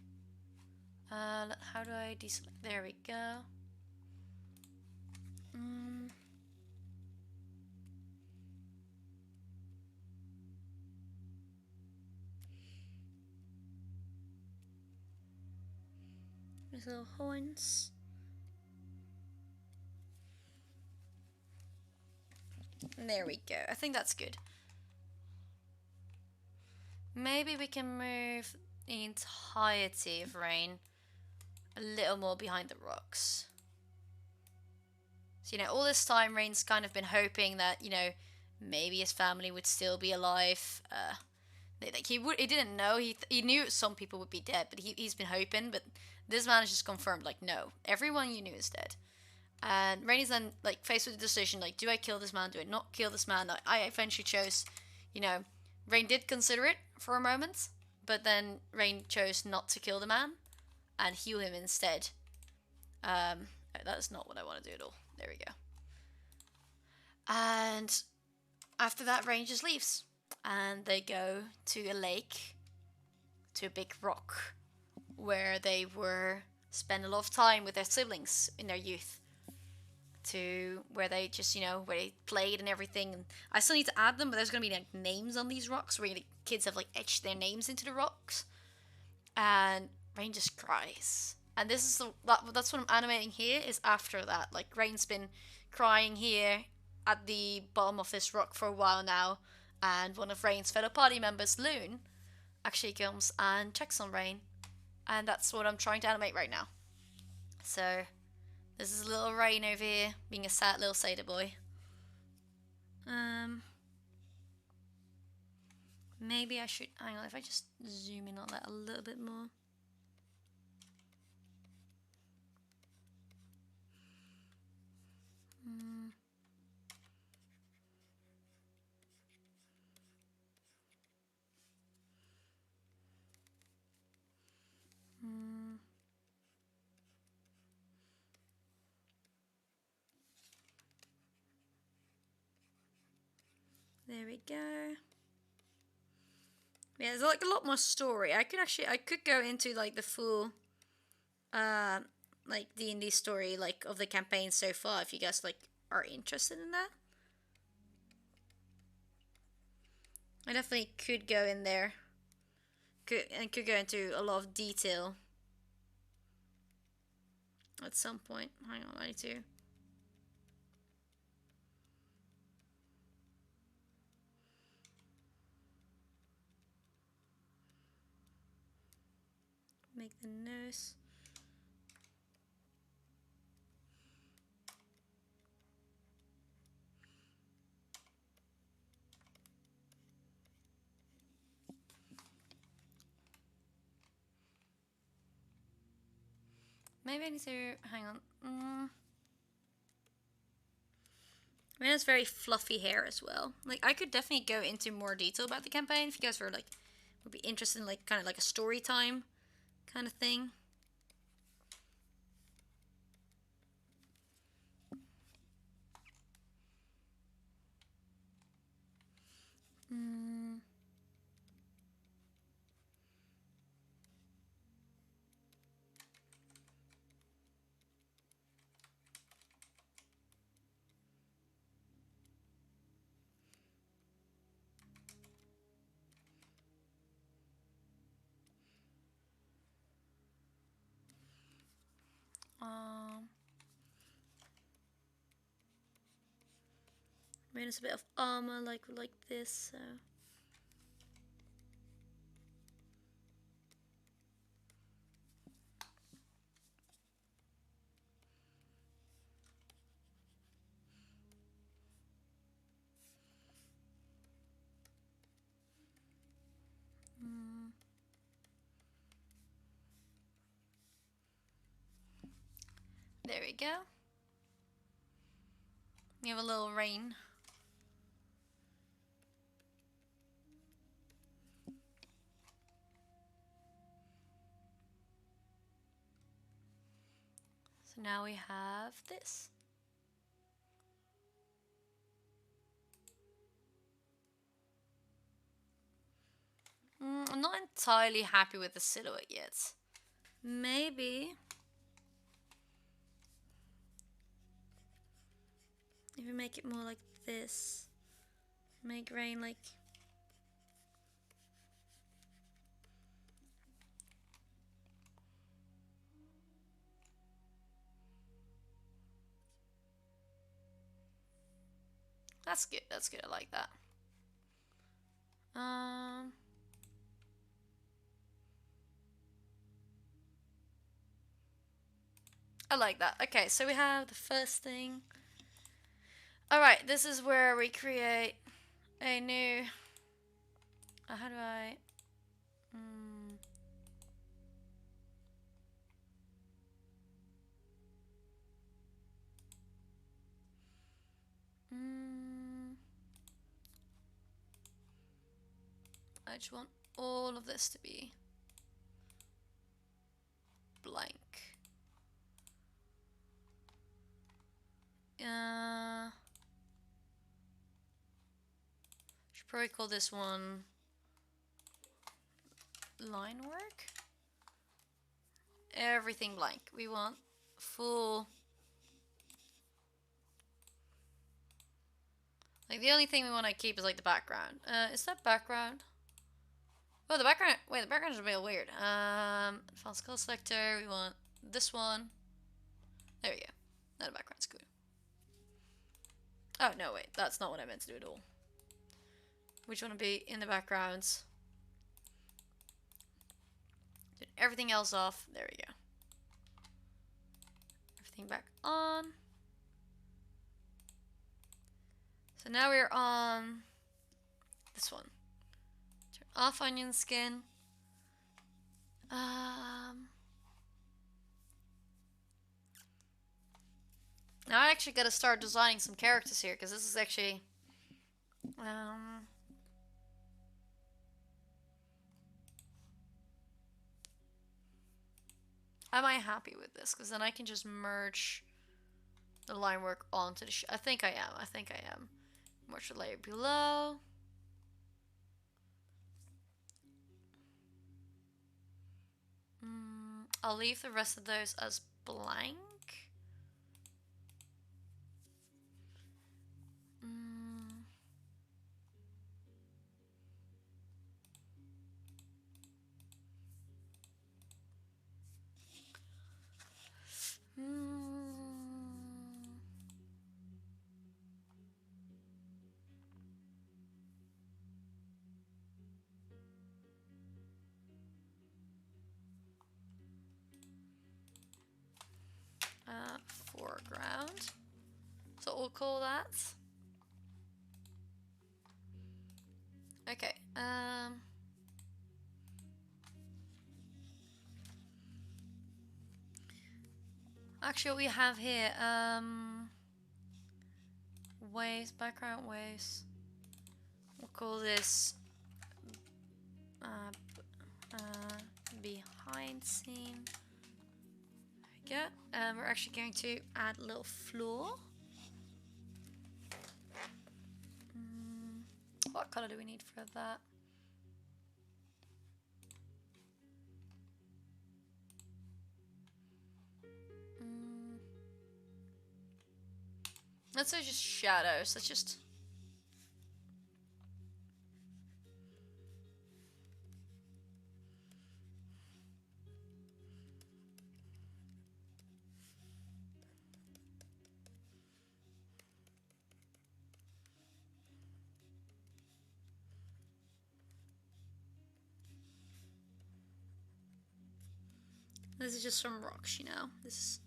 How do I deselect? There we go. There's little horns. There we go. I think that's good. Maybe we can move the entirety of Rain a little more behind the rocks. So, all this time Rain's kind of been hoping that, maybe his family would still be alive. Like he didn't know. He knew some people would be dead, but he's been hoping. But this man has just confirmed, like, no, everyone you knew is dead. And Rain is then like faced with the decision, like, do I kill this man? Do I not kill this man? I eventually chose, Rain did consider it for a moment, but then Rain chose not to kill the man and heal him instead. That is not what I want to do at all. There we go. And after that, Rain just leaves. And they go to a lake, to a big rock, where they were spend a lot of time with their siblings in their youth. To where they just, where they played and everything. And I still need to add them, but there's going to be like names on these rocks where the kids have like etched their names into the rocks. And Rain just cries. And this is that's what I'm animating here is after that. Like Rain's been crying here at the bottom of this rock for a while now, and one of Rain's fellow party members, Loon, actually comes and checks on Rain, and that's what I'm trying to animate right now. So this is little Rain over here being a sad little satyr boy. Maybe I should hang on if I just zoom in on that a little bit more. There we go. Yeah, there's like a lot more story. I could go into like the full, like D&D story like of the campaign so far if you guys like are interested in that. I definitely could go in there. Could go into a lot of detail at some point. Hang on, I need to. Make the nose. Maybe I need to hang on. I mean, it's very fluffy hair as well. Like, I could definitely go into more detail about the campaign if you guys were like would be interested in like kind of like a story time kind of thing. I mean, it's a bit of armor like this, so. go. You have a little rain. So now we have this. I'm not entirely happy with the silhouette yet. Maybe if we make it more like this, make rain like. That's good. That's good. I like that. I like that. Okay, so we have the first thing. Alright, this is where we create a new... how do I... I just want all of this to be blank. Should probably call this one line work. Everything blank. We want full. Like the only thing we want to keep is like the background. Is that background? Oh, the background. Wait, the background is a bit weird. File color selector. We want this one. There we go. Now the background's good. Oh no, wait. That's not what I meant to do at all. Which want to be in the backgrounds. Turn everything else off. There we go. Everything back on. So now we're on this one. Turn off onion skin. Now I actually gotta start designing some characters here because this is actually am I happy with this? Because then I can just merge the line work onto the I think I am. I think I am. Merge the layer below. I'll leave the rest of those as blank. Foreground. So we'll call that. Okay. Actually, what we have here, waves, background waves. We'll call this behind scene. There we go. We're actually going to add a little floor. What color do we need for that? Let's say just shadows. Let's just... This is just some rocks, you know. This is...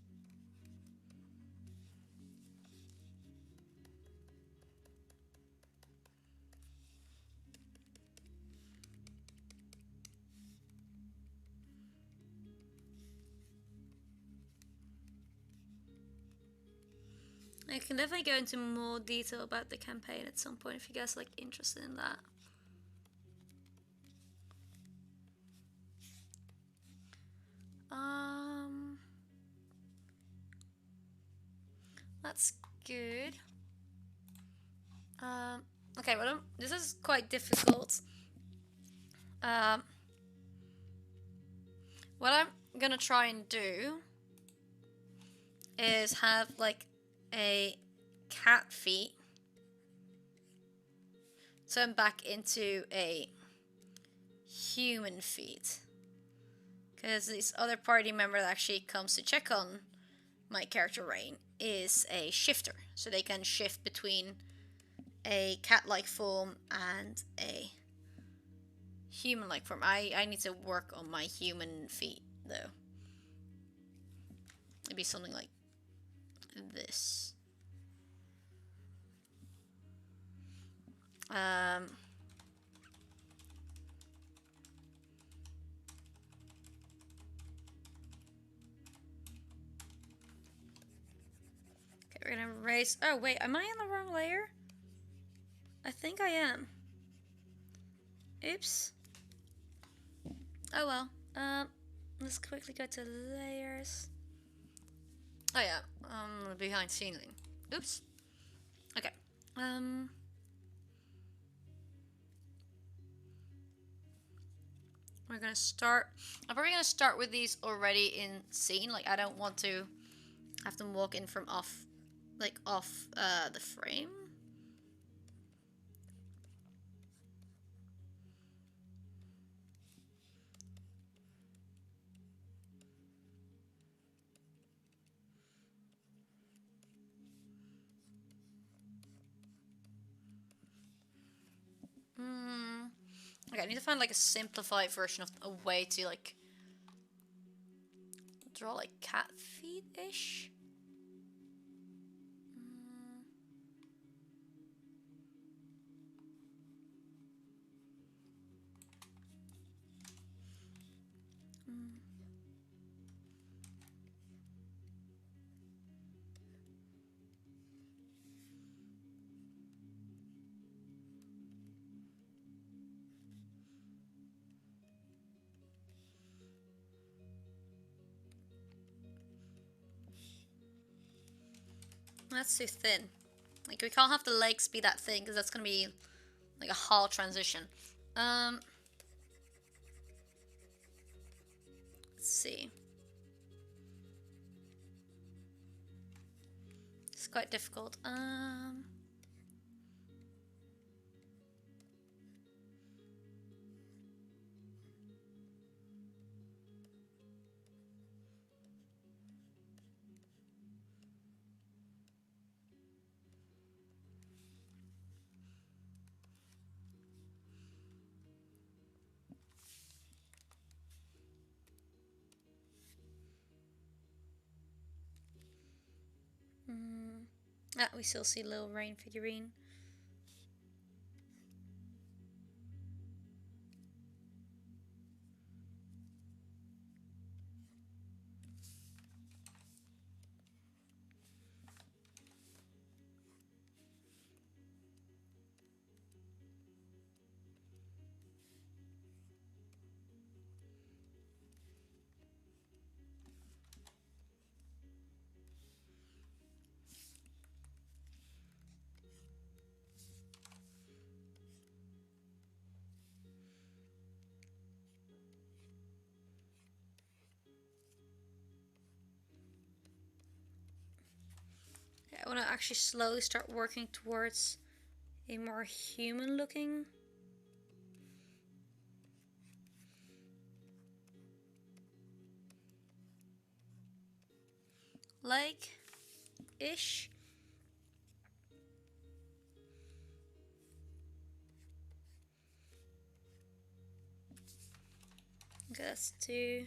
I can definitely go into more detail about the campaign at some point if you guys are like interested in that. That's good. Okay, well, this is quite difficult. Um, what I'm gonna try and do is have like a cat feet turn back into a human feet. Because this other party member that actually comes to check on my character Rain is a shifter. So they can shift between a cat-like form and a human-like form. I need to work on my human feet though. It'd be something like this. Um, okay, we're gonna raise. Oh wait, am I in the wrong layer? I think I am. Oops. Oh well. Let's quickly go to layers. Oh yeah, behind ceiling. Oops. Okay. We're gonna start. I'm probably gonna start with these already in scene. Like I don't want to have them walk in from off, like off the frame. Okay, I need to find like a simplified version of a way to like draw like cat feet ish. That's too thin. Like we can't have the legs be that thin because that's gonna be like a hard transition. Let's see. It's quite difficult. We still see little Rain figurine. I want to actually slowly start working towards a more human looking leg ish. Okay, that's two.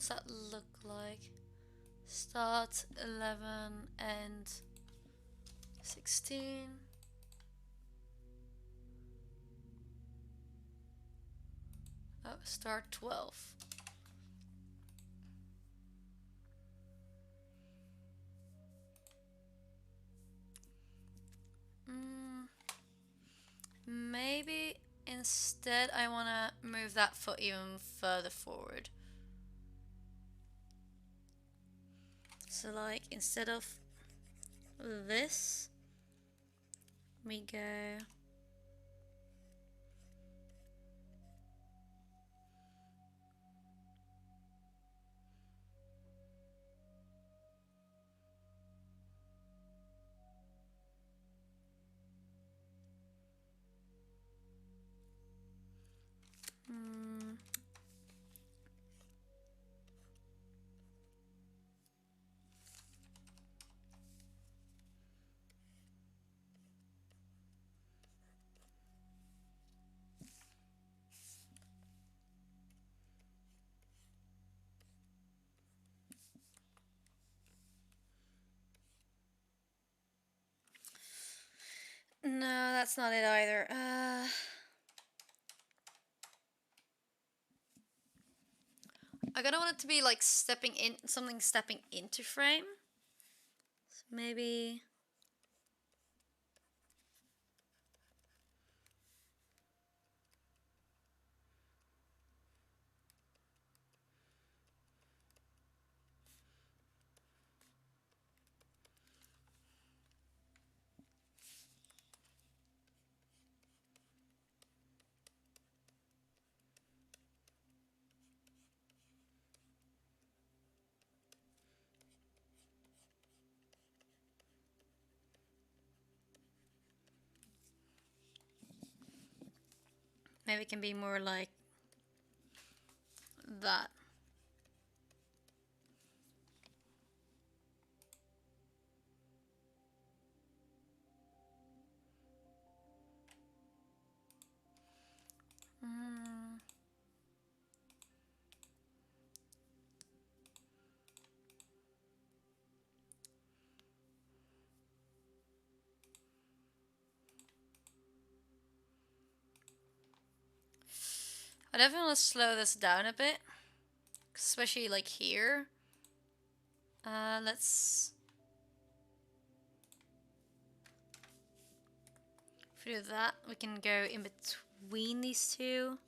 What's that look like? Start 11 and 16. Oh, start 12. Maybe instead I want to move that foot even further forward. So like instead of this, we go no, that's not it either. I kind of want it to be like stepping in, something stepping into frame. So maybe. Maybe it can be more like that. I definitely want to slow this down a bit, especially like here. Let's. If we do that, we can go in between these two.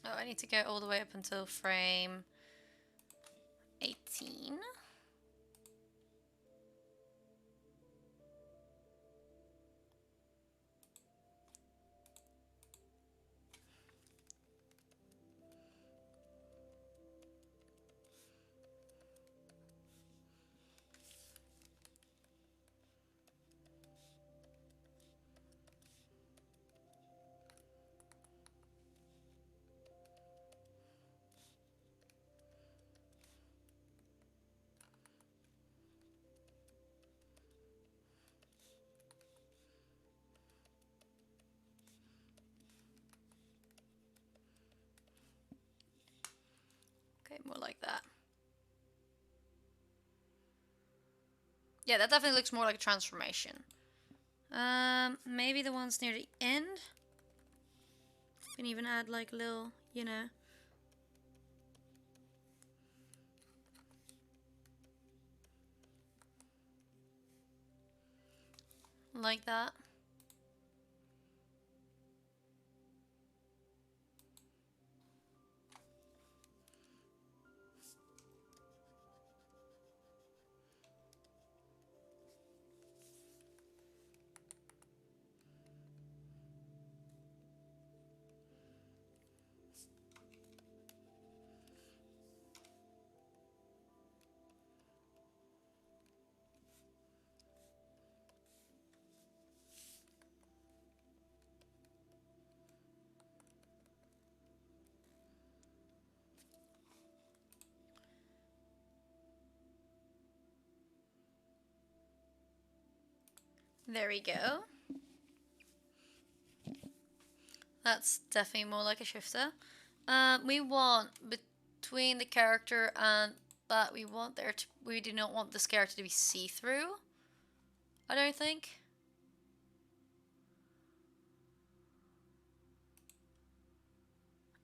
Oh, I need to go all the way up until frame 18. Okay, more like that. Yeah, that definitely looks more like a transformation. Maybe the ones near the end. You can even add like little, you know. Like that. There we go. That's definitely more like a shifter. We want between the character and that we want there to, we do not want this character to be see-through. I don't think.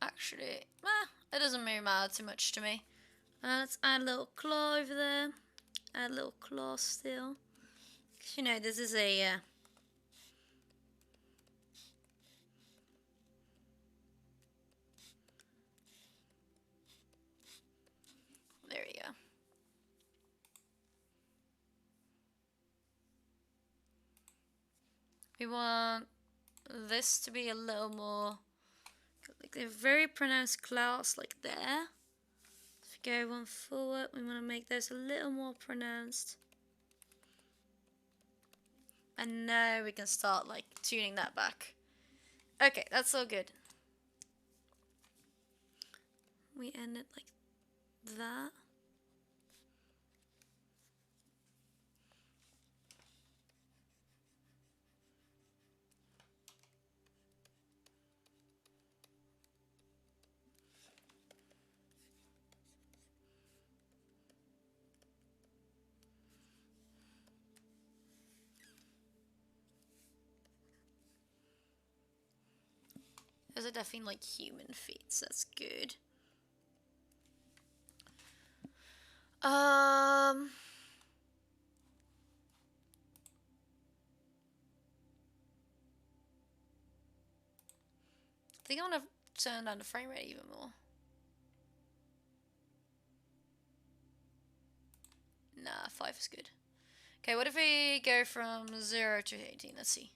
Actually, it doesn't really matter too much to me. Let's add a little claw over there. Add a little claw still. Cause you know this is a there we go. We want this to be a little more like a very pronounced claws like there. If we go one forward, we want to make those a little more pronounced. And now we can start like tuning that back. Okay, that's all good. We end it like that. Those are definitely like human feet, so that's good. I think I want to turn down the frame rate even more. Nah, 5 is good. Okay, what if we go from 0 to 18? Let's see.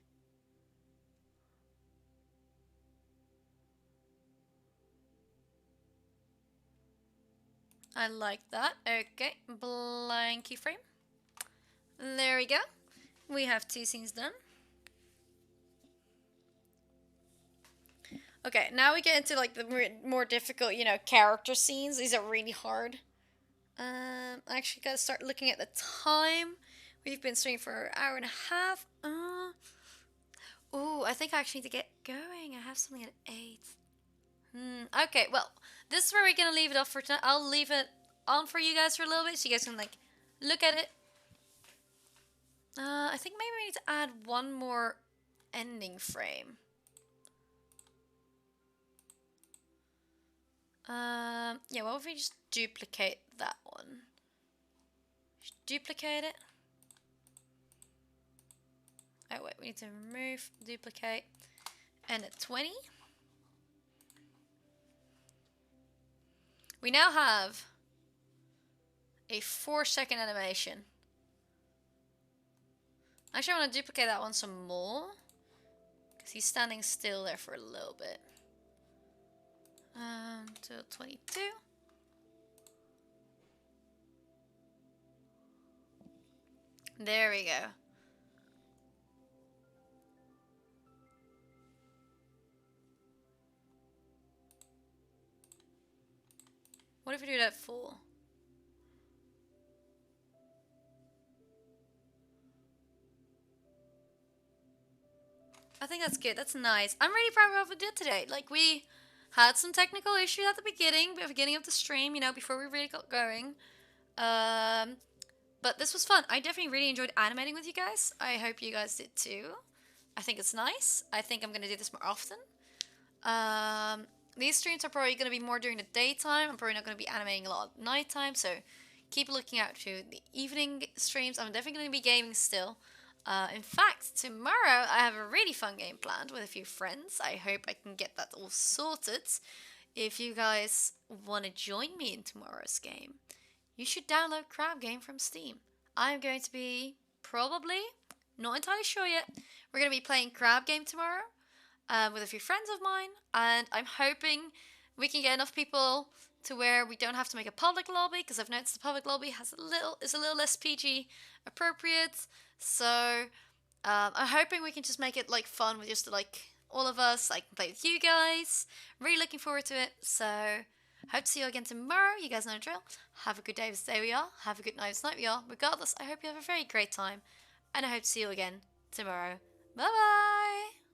I like that. Okay, blank keyframe. There we go. We have 2 scenes done. Okay, now we get into like the more difficult, you know, character scenes. These are really hard. I actually gotta start looking at the time. We've been streaming for an hour and a half. Ooh, I think I actually need to get going. I have something at 8. Okay, well, this is where we're gonna leave it off for tonight. I'll leave it on for you guys for a little bit so you guys can like look at it. I think maybe we need to add one more ending frame. Yeah, what if we just duplicate that one? Just duplicate it. Oh wait, we need to remove, duplicate, and at 20. We now have a 4-second animation. Actually, I want to duplicate that one some more. Because he's standing still there for a little bit. Till 22. There we go. What if we do that full? I think that's good. That's nice. I'm really proud of what we did today. Like, we had some technical issues at the beginning of the stream, you know, before we really got going. But this was fun. I definitely really enjoyed animating with you guys. I hope you guys did too. I think it's nice. I think I'm going to do this more often. These streams are probably going to be more during the daytime. I'm probably not going to be animating a lot at nighttime, so keep looking out to the evening streams. I'm definitely going to be gaming still. In fact, tomorrow I have a really fun game planned with a few friends. I hope I can get that all sorted. If you guys want to join me in tomorrow's game, you should download Crab Game from Steam. I'm going to be probably, not entirely sure yet, we're going to be playing Crab Game tomorrow with a few friends of mine, and I'm hoping we can get enough people to where we don't have to make a public lobby, because I've noticed the public lobby is a little less PG appropriate. So I'm hoping we can just make it like fun with just like all of us. I can play with you guys. Really looking forward to it. So hope to see you again tomorrow. You guys know the drill. Have a good day, day we are. Have a good night, we are. Regardless, I hope you have a very great time, and I hope to see you again tomorrow. Bye bye.